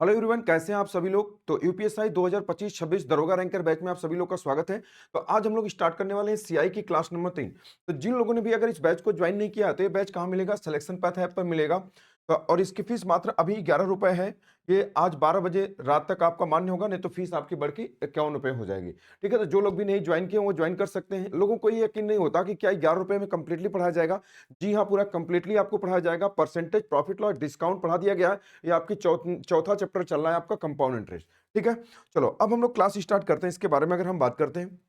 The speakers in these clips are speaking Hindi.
हेलो एवरीवन, कैसे हैं आप सभी लोग। तो यूपीएसआई 2025-26 दरोगा रैंकर बैच में आप सभी लोग का स्वागत है। तो आज हम लोग स्टार्ट करने वाले हैं सीआई की क्लास नंबर 3। तो जिन लोगों ने भी अगर इस बैच को ज्वाइन नहीं किया तो ये बैच कहाँ मिलेगा? सिलेक्शन पाथ ऐप पर मिलेगा। तो और इसकी फीस मात्र अभी 11 रुपए है। ये आज 12 बजे रात तक आपका मान्य होगा, नहीं तो फीस आपकी बढ़ के 51 रुपए हो जाएगी। ठीक है, तो जो लोग भी नहीं ज्वाइन किए वो ज्वाइन कर सकते हैं। लोगों को ये यकीन नहीं होता कि क्या 11 रुपए में कंप्लीटली पढ़ाया जाएगा। जी हाँ, पूरा कंप्लीटली आपको पढ़ाया जाएगा। परसेंटेज, प्रॉफिट लॉस, डिस्काउंट पढ़ा दिया गया है। ये आपकी चौथा चैप्टर चल रहा है आपका कंपाउंड इंटरेस्ट। ठीक है, चलो अब हम लोग क्लास स्टार्ट करते हैं। इसके बारे में अगर हम बात करते हैं,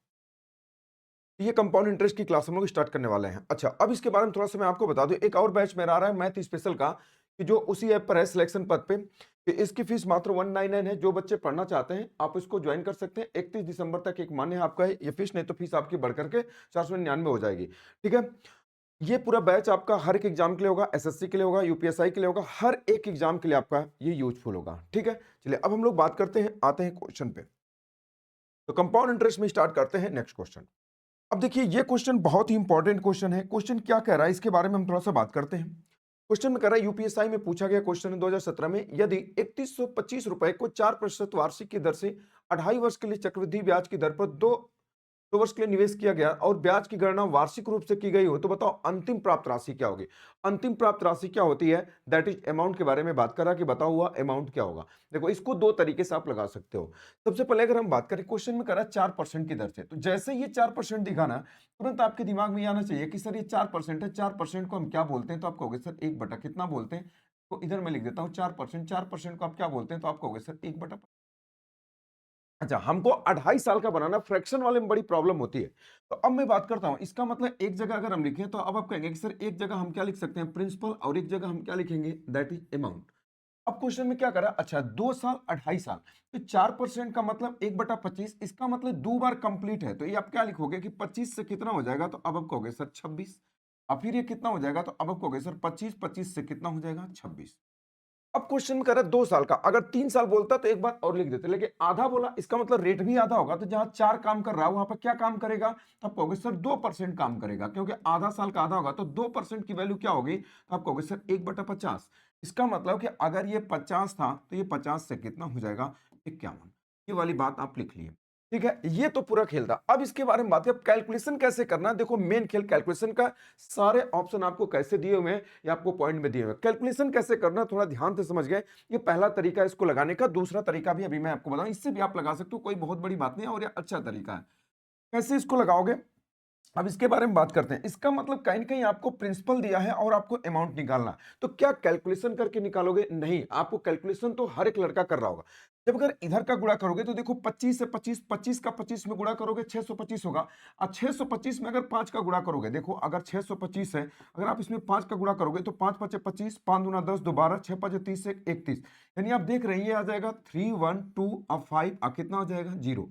ये कंपाउंड इंटरेस्ट की क्लास हम लोग स्टार्ट करने वाले हैं। अच्छा, अब इसके बारे में थोड़ा सा मैं आपको बता दूं, एक और बैच मेरा आ रहा है मैथ स्पेशल का, कि जो उसी ऐप पर है सिलेक्शन पद पे, कि इसकी फीस मात्र 199 है। जो बच्चे पढ़ना चाहते हैं आप इसको ज्वाइन कर सकते हैं। 31 दिसंबर तक एक मान्य है आपका ये फीस, नहीं तो फीस आपकी बढ़ करके 499 हो जाएगी। ठीक है, ये पूरा बैच आपका हर एक एग्जाम के लिए होगा, एसएससी के लिए होगा, यूपीएसआई के लिए होगा, हर एक एग्जाम के लिए आपका ये यूजफुल होगा। ठीक है, चलिए अब हम लोग बात करते हैं, आते हैं क्वेश्चन पे। तो कंपाउंड इंटरेस्ट में स्टार्ट करते हैं नेक्स्ट क्वेश्चन। अब देखिए, ये क्वेश्चन बहुत ही इंपॉर्टेंट क्वेश्चन है। क्वेश्चन क्या कह रहा है इसके बारे में हम थोड़ा सा बात करते हैं। क्वेश्चन में कह रहा है, यूपीएसआई में पूछा गया क्वेश्चन है 2017 में, यदि 3125 रुपए को 4% वार्षिक की दर से 2.5 वर्ष के लिए चक्रवृद्धि ब्याज की दर पर 2 वर्ष के लिए निवेश किया गया और ब्याज की गणना वार्षिक रूप से की गई हो, तो बताओ अंतिम प्राप्त राशि क्या होगी। अंतिम प्राप्त राशि क्या होती है, दैट इज अमाउंट के बारे में बात कर रहा है कि बताओ हुआ अमाउंट क्या होगा। देखो, इसको दो तरीके से आप लगा सकते हो। सबसे पहले अगर हम बात करें, क्वेश्चन में कर रहा है 4% की दर से, तो जैसे ये 4% दिखा ना, तुरंत आपके दिमाग में ये आना चाहिए कि सर ये 4% है। 4% को हम क्या बोलते हैं, तो आप कहोगे सर 1 बटा कितना बोलते हैं। तो इधर मैं लिख देता हूँ 4%। 4% को आप क्या बोलते हैं, तो आप कहोगे सर 1 बटा। अच्छा, हमको 2.5 साल का बनाना, फ्रैक्शन वाले में बड़ी प्रॉब्लम होती है। तो अब मैं बात करता हूं, इसका मतलब एक जगह अगर हम लिखें तो अब आप कहेंगे कि सर एक जगह हम क्या लिख सकते हैं, प्रिंसिपल, और एक जगह हम क्या लिखेंगे, दैट इज अमाउंट। अब क्वेश्चन में क्या करा, अच्छा 2 साल 2.5 साल, तो 4% का मतलब 1/25, इसका मतलब 2 बार कंप्लीट है। तो ये आप क्या लिखोगे कि 25 से कितना हो जाएगा, तो अब आप कहोगे सर 26। अब फिर ये कितना हो जाएगा, तो अब आप कहोगे सर 25, 25 से कितना हो जाएगा, 26। अब क्वेश्चन कर रहा है 2 साल का, अगर 3 साल बोलता तो एक बात और लिख देते, लेकिन आधा बोला, इसका मतलब रेट भी आधा होगा। तो जहां 4 काम कर रहा है वहां पर क्या काम करेगा, तो आप कहोगे सर 2% काम करेगा, क्योंकि आधा साल का आधा होगा तो 2% की वैल्यू क्या होगी, तो आप कहोगे सर 1/50। इसका मतलब कि अगर ये 50 था तो ये 50 से कितना हो जाएगा, 51। ये वाली बात आप लिख लिए। ठीक है, ये तो पूरा खेल था। अब इसके बारे में बात है, अब कैलकुलेशन कैसे करना है। देखो, मेन खेल कैलकुलेशन का। सारे ऑप्शन आपको कैसे दिए हुए हैं, ये आपको पॉइंट में दिए हुए हैं। कैलकुलेशन कैसे करना है, थोड़ा ध्यान से समझ गए। ये पहला तरीका है इसको लगाने का। दूसरा तरीका भी अभी मैं आपको बताऊं, इससे भी आप लगा सकते हो, कोई बहुत बड़ी बात नहीं है और ये अच्छा तरीका है। कैसे इसको लगाओगे, अब इसके बारे में बात करते हैं। इसका मतलब कहीं ना कहीं आपको प्रिंसिपल दिया है और आपको अमाउंट निकालना है। तो क्या कैलकुलेशन करके निकालोगे? नहीं, आपको कैलकुलेशन तो हर एक लड़का कर रहा होगा। जब अगर इधर का गुणा करोगे तो देखो 25 से 25, 25 का 25 में गुणा करोगे 625 होगा। और 625 में अगर 5 का गुणा करोगे, देखो अगर 625 है, अगर आप इसमें 5 का गुणा करोगे तो 5 5 25, 5 दूना 10, दोबारा 6 5 30 से 31, यानी आप देख रहे हैं ये आ जाएगा 3 1 2 अब 5, कितना हो जाएगा, 0।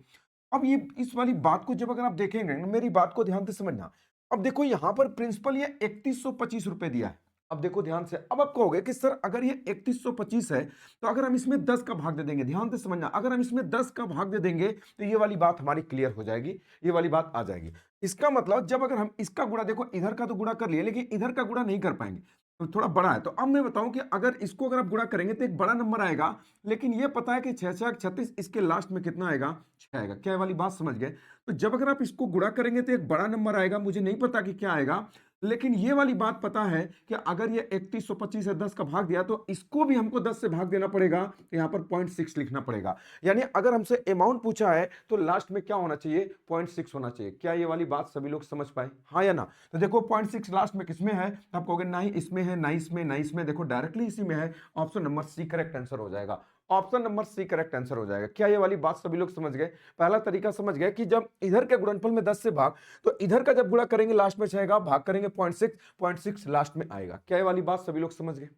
अब ये इस वाली बात को जब अगर आप देखेंगे ना, मेरी बात को ध्यान से समझना। अब देखो यहां पर प्रिंसिपल ये 3125 रुपए दिया है। अब देखो ध्यान से, अब आप कहोगे कि सर अगर ये 3125 है, तो अगर हम इसमें 10 का भाग दे देंगे, ध्यान से समझना, अगर हम इसमें 10 का भाग दे देंगे तो ये वाली बात हमारी क्लियर हो जाएगी, ये वाली बात आ जाएगी। इसका मतलब जब अगर हम इसका गुणा, देखो इधर का तो गुणा कर लिए लेकिन इधर का गुणा नहीं कर पाएंगे, तो थोड़ा बड़ा है। तो अब मैं बताऊं कि अगर इसको अगर आप गुणा करेंगे तो एक बड़ा नंबर आएगा, लेकिन ये पता है कि 6 6 36, इसके लास्ट में कितना आएगा, 6 आएगा। क्या वाली बात समझ गए? तो जब अगर आप इसको गुणा करेंगे तो एक बड़ा नंबर आएगा, मुझे नहीं पता कि क्या आएगा, लेकिन ये वाली बात पता है कि अगर ये 3125 है, 10 का भाग दिया, तो इसको भी हमको 10 से भाग देना पड़ेगा, तो यहाँ पर 0.6 लिखना पड़ेगा। यानी अगर हमसे अमाउंट पूछा है तो लास्ट में क्या होना चाहिए, 0.6 होना चाहिए। क्या ये वाली बात सभी लोग समझ पाए, हाँ या ना? तो देखो 0.6 लास्ट में किसमें है, तो आप कहोगे ना ही इसमें है, ना इसमें, ना इसमें, देखो डायरेक्टली इसी में है। Option number C correct answer हो जाएगा। Option number C correct answer हो जाएगा। क्या ये वाली बात सभी लोग समझ गए? पहला तरीका समझ गए कि जब इधर के गुणनफल में 10 से भाग, तो इधर का जब गुणा करेंगे लास्ट में जाएगा, भाग करेंगे 0.6, 0.6 लास्ट में आएगा। क्या ये वाली बात सभी लोग समझ गए?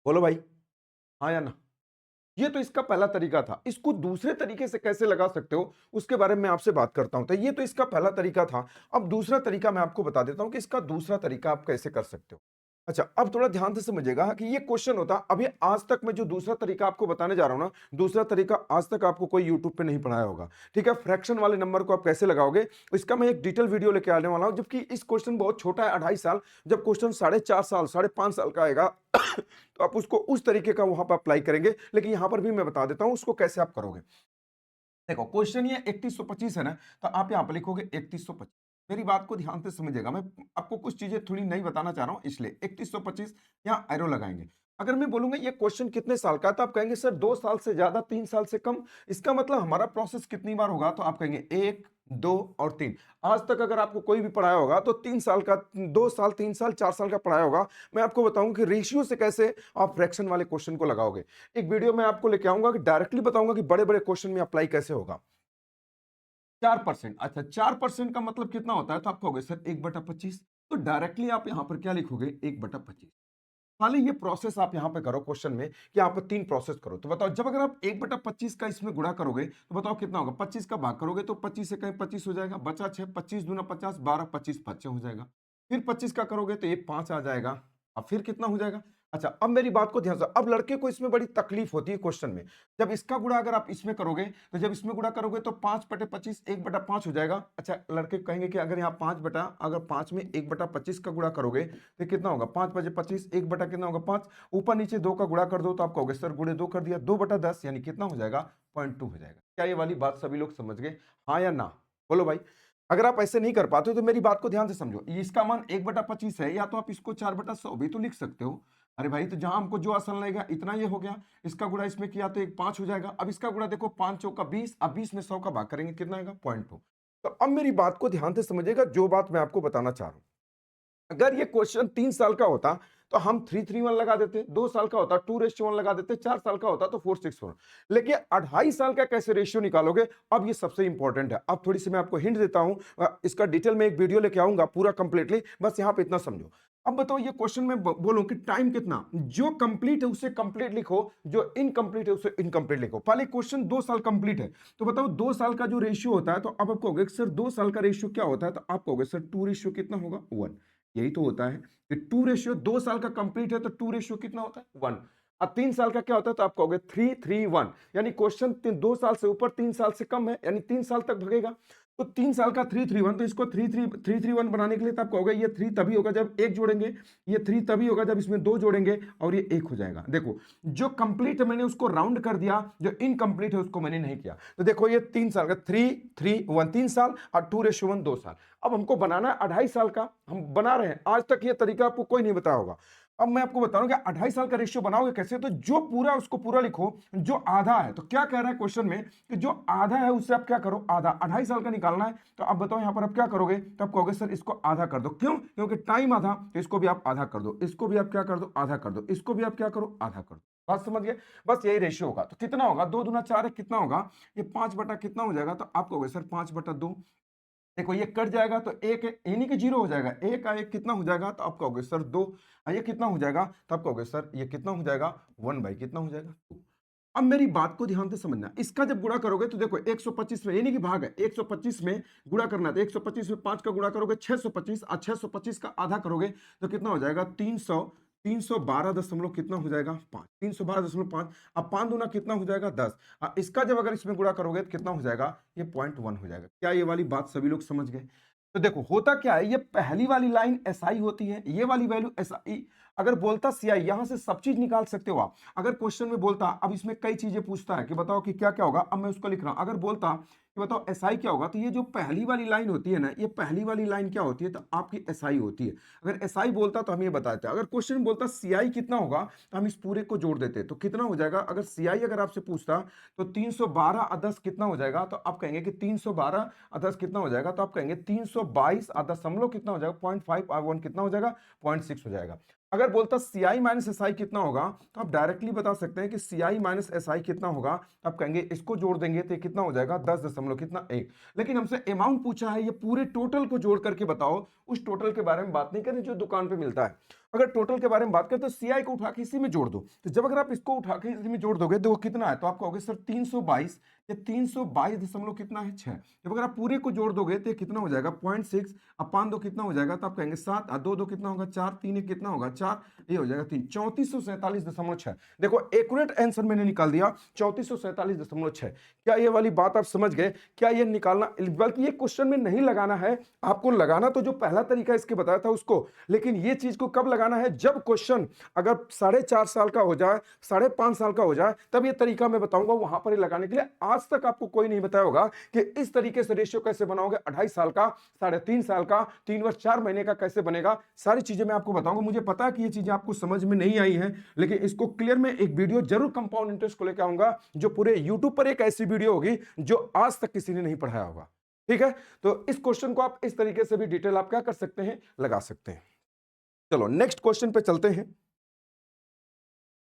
बोलो भाई, हाँ या ना? ये तो इसका पहला तरीका था। इसको दूसरे तरीके से कैसे लगा सकते हो उसके बारे में मैं आपसे बात करता हूं। तो ये तो इसका पहला तरीका था। अब दूसरा तरीका मैं आपको बता देता हूं कि इसका दूसरा तरीका आप कैसे कर सकते हो। अच्छा, अब थोड़ा ध्यान से समझिएगा कि ये क्वेश्चन होता अभी आज तक मैं जो दूसरा तरीका आपको बताने जा रहा हूँ ना, दूसरा तरीका आज तक आपको कोई यूट्यूब पे नहीं पढ़ाया होगा। ठीक है? फ्रैक्शन वाले नंबर को आप कैसे लगाओगे, इसका मैं एक डिटेल वीडियो लेके आने वाला हूँ, जबकि इस क्वेश्चन बहुत छोटा है, 2.5 साल। जब क्वेश्चन 4.5 साल, 5.5 साल का आएगा तो आप उसको उस तरीके का वहाँ पे अप्लाई करेंगे। लेकिन यहाँ पर भी मैं बता देता हूँ उसको कैसे आप करोगे। देखो क्वेश्चन ये 3125 है ना, तो आप यहाँ पे लिखोगे 3125। मेरी बात को ध्यान से समझिएगा, मैं आपको कुछ चीजें थोड़ी नई बताना चाह रहा हूँ, इसलिए 3125 यहाँ एरो लगाएंगे। अगर मैं बोलूंगा ये क्वेश्चन कितने साल का है, तो आप कहेंगे सर 2 साल से ज्यादा, 3 साल से कम। इसका मतलब हमारा प्रोसेस कितनी बार होगा, तो आप कहेंगे 1, 2 और 3। आज तक अगर आपको कोई भी पढ़ाया होगा तो 3 साल का, 2 साल, 3 साल, 4 साल का पढ़ाया होगा। मैं आपको बताऊं कि रेशियो से कैसे आप फ्रैक्शन वाले क्वेश्चन को लगाओगे। एक वीडियो मैं आपको लेके आऊंगा कि डायरेक्टली बताऊंगा कि बड़े बड़े क्वेश्चन में अप्लाई कैसे होगा। 4%, अच्छा 4% का मतलब कितना होता है, तो आप कहोगे सर 1/25। तो डायरेक्टली आप यहां पर क्या लिखोगे, 1/25। खाली ये प्रोसेस आप यहां पे करो क्वेश्चन में कि यहाँ पर 3 प्रोसेस करो। तो बताओ जब अगर आप 1/25 का इसमें गुणा करोगे तो बताओ कितना होगा, 25 का भाग करोगे तो 25 से कहीं 25 हो जाएगा, बचा 6, 25 दूना 50, 12, 25 बच्चे हो जाएगा। फिर 25 का करोगे तो ये 5 आ जाएगा। अब फिर कितना हो जाएगा। अच्छा अब मेरी बात को ध्यान से, अब लड़के को इसमें बड़ी तकलीफ होती है क्वेश्चन में। जब इसका गुणा अगर आप इसमें करोगे, तो जब इसमें गुणा करोगे तो 5/25 1/5 हो जाएगा। अच्छा लड़के कहेंगे कि अगर यहाँ 5 में 1/25 का गुणा करोगे तो कितना होगा, 5/25 1 बटा कितना होगा 5, ऊपर नीचे 2 का गुणा कर दो तो आप कहोगे सर गुणे 2 कर दिया, 2/10 यानी कितना हो जाएगा, 0.2 हो जाएगा। क्या ये वाली बात सभी लोग समझ गए, हाँ या ना, बोलो भाई। अगर आप ऐसे नहीं कर पाते हो तो मेरी बात को ध्यान से समझो, इसका मान 1/25 है, या तो आप इसको 4/100 भी तो लिख सकते हो। अरे भाई तो जहां हमको जो आसान लगेगा इतना ये हो गया, इसका गुणा इसमें किया तो एक 5 हो जाएगा। अब इसका गुणा देखो 5 चौका 20, अब 20 में 100 का भाग करेंगे कितना आएगा, 0.2। तो अब मेरी बात को ध्यान से समझिएगा जो बात मैं आपको बताना चाह रहा हूं। अगर ये क्वेश्चन 3 साल का होता तो हम 3-3-1 लगा देते, 2 साल का होता 2:1 लगा देते, 4 साल का होता तो 4:6 लेकिन 2.5 साल का कैसे रेशियो निकालोगे, अब ये सबसे इंपॉर्टेंट है। अब थोड़ी सी मैं आपको हिंट देता हूं, इसका डिटेल में एक वीडियो लेके आऊंगा पूरा कंप्लीटली, बस यहां पे इतना समझो। अब बताओ ये क्वेश्चन में बोलूं कि टाइम कितना, जो कंप्लीट है उसे कंप्लीट लिखो, जो इनकम्प्लीट है उसे इनकम्प्लीट लिखो। पहले क्वेश्चन 2 साल कंप्लीट है, तो बताओ 2 साल का जो रेशियो होता है, तो अब आप कहोगे सर 2 साल का रेशियो क्या होता है, तो आप कहोगे सर 2 रेशियो कितना होगा 1। यही तो होता है कि 2 रेशियो, 2 साल का कंप्लीट है तो 2 रेशियो कितना होता है 1। अब 3 साल का क्या होता है, तो आप कहोगे 3-3-1, यानी क्वेश्चन 2 साल से ऊपर 3 साल से कम है, यानी 3 साल तक भगेगा। तो 3 साल का 3-3-1, तो इसको 3-3-1 बनाने के लिए तो आप कहोगे ये 3 तभी होगा जब 1 जोड़ेंगे, ये 3 तभी होगा जब इसमें 2 जोड़ेंगे, और ये 1 हो जाएगा। देखो जो कंप्लीट है मैंने उसको राउंड कर दिया, जो इनकम्प्लीट है उसको मैंने नहीं किया। तो देखो ये 3 साल का 3-3-1 3 साल, और 2:1 2 साल। अब हमको बनाना है 2.5 साल का, हम बना रहे हैं। आज तक ये तरीका आपको कोई नहीं बताया होगा। अब मैं आपको बता रहा हूं कि 2.5 साल का रेशियो बनाओगे कैसे, तो जो पूरा उसको पूरा लिखो, जो आधा है, तो क्या कह रहा है क्वेश्चन में कि जो आधा है उससे आप क्या करो, आधा 2.5 साल का निकालना है। तो आप बताओ यहां पर आप क्या करोगे, तो आप कहोगे सर इसको आधा कर दो, क्यों, क्योंकि टाइम आधा, तो इसको भी आप आधा कर दो, इसको भी आप क्या कर दो, आधा कर दो, इसको भी आप क्या करो, आधा कर दो। बात समझ गए, बस यही रेशियो होगा। तो कितना होगा, 2 दूना 4 है, कितना होगा, ये 5 बटा कितना हो जाएगा, तो आप कहोगे सर 5/2। देखो ये कट जाएगा तो एक यानी कि 0 हो जाएगा, एक का एक कितना हो जाएगा, तो आप कहोगे सर 2। ये कितना हो जाएगा, तो आप कहोगे सर ये कितना हो जाएगा, 1 कितना हो जाएगा 2। अब मेरी बात को ध्यान से समझना, इसका जब गुणा करोगे तो देखो 125 में, यानी कि भाग है, 125 में गुणा करना है, तो 125 में 5 का गुणा करोगे 625, और 625 का आधा करोगे तो कितना हो जाएगा 300, 312 दशमलव कितना हो जाएगा 5, 312.5। अब 5 दूना कितना हो जाएगा 10। इसका जब अगर इसमें गुणा करोगे तो कितना हो जाएगा, ये 0.1 हो जाएगा। क्या ये वाली बात सभी लोग समझ गए। तो देखो होता क्या है, ये पहली वाली लाइन एसआई होती है, ये वाली वैल्यू एसआई। अगर बोलता सीआई, यहां से सब चीज निकाल सकते हो आप। अगर क्वेश्चन में बोलता, अब इसमें कई चीजें पूछता है कि बताओ कि क्या क्या होगा, अब मैं उसको लिख रहा हूं। अगर बोलता कि बताओ एसआई क्या होगा, तो ये जो पहली वाली लाइन होती है ना, ये पहली वाली लाइन क्या होती है, तो आपकी एसआई होती है। अगर एसआई बोलता तो हम ये बताते हैं। अगर क्वेश्चन में बोलता सीआई कितना होगा, तो हम इस पूरे को जोड़ देते, तो कितना हो जाएगा। अगर सीआई अगर आपसे पूछता तो 312 और 10 कितना हो जाएगा, तो आप कहेंगे कि 312 और 10 कितना हो जाएगा, तो आप कहेंगे 322 और दशमलव कितना हो जाएगा 0.5 और 1 कितना हो जाएगा 0.6 हो जाएगा। अगर बोलता सीआई माइनस एसआई कितना होगा, तो आप डायरेक्टली बता सकते हैं कि सीआई माइनस एसआई कितना होगा। आप कहेंगे इसको जोड़ देंगे तो कितना हो जाएगा 10 दशमलव कितना 1। लेकिन हमसे अमाउंट पूछा है, ये पूरे टोटल को जोड़ करके बताओ। उस टोटल के बारे में बात नहीं करें जो दुकान पे मिलता है, अगर टोटल के बारे में बात करें तो सीआई को उठा के इसी में जोड़ दो, तो जब अगर आप इसको उठा के इसी में जोड़ दोगे तो वो कितना है, तो आप कहोगे सर 322, ये 322 दशमलव कितना है 6। जब अगर आप पूरे को जोड़ दोगे तो ये कितना हो जाएगा 0.6, अब 5 2 कितना हो जाएगा, तो आप कहेंगे 7, 2 2 कितना होगा 4, 3 1 कितना होगा 4, ये हो जाएगा 3, 3447.6। देखो एक्यूरेट आंसर मैंने निकाल दिया 3447.6। क्या ये वाली बात आप समझ गए? क्या ये निकालना, बल्कि ये क्वेश्चन में नहीं लगाना है आपको, लगाना तो जो पहला तरीका इसके बताया था उसको, लेकिन ये चीज को कब लगाना है, जब क्वेश्चन अगर 4.5 साल का हो जाए, 5.5 साल का हो जाए, तब ये तरीका मैं बताऊंगा वहां पर ही लगाने के लिए। आज तक आपको कोई नहीं बताया होगा कि इस तरीके से रेशियो कैसे बनाओगे, 2.5 साल का, 3.5 साल का, 3 वर्ष 4 महीने का कैसे बनेगा, सारी चीजें मैं आपको बताऊंगा। मुझे पता है कि ये चीजें आपको समझ में नहीं आई है, लेकिन इसको क्लियर में एक वीडियो जरूर कंपाउंड इंटरेस्ट को लेकर आऊंगा, जो पूरे यूट्यूब पर एक ऐसी वीडियो होगी जो आज तक किसी ने नहीं पढ़ाया होगा। ठीक है, तो इस क्वेश्चन को आप इस तरीके से भी डिटेल आप क्या कर सकते हैं, लगा सकते हैं। चलो नेक्स्ट क्वेश्चन पे चलते हैं।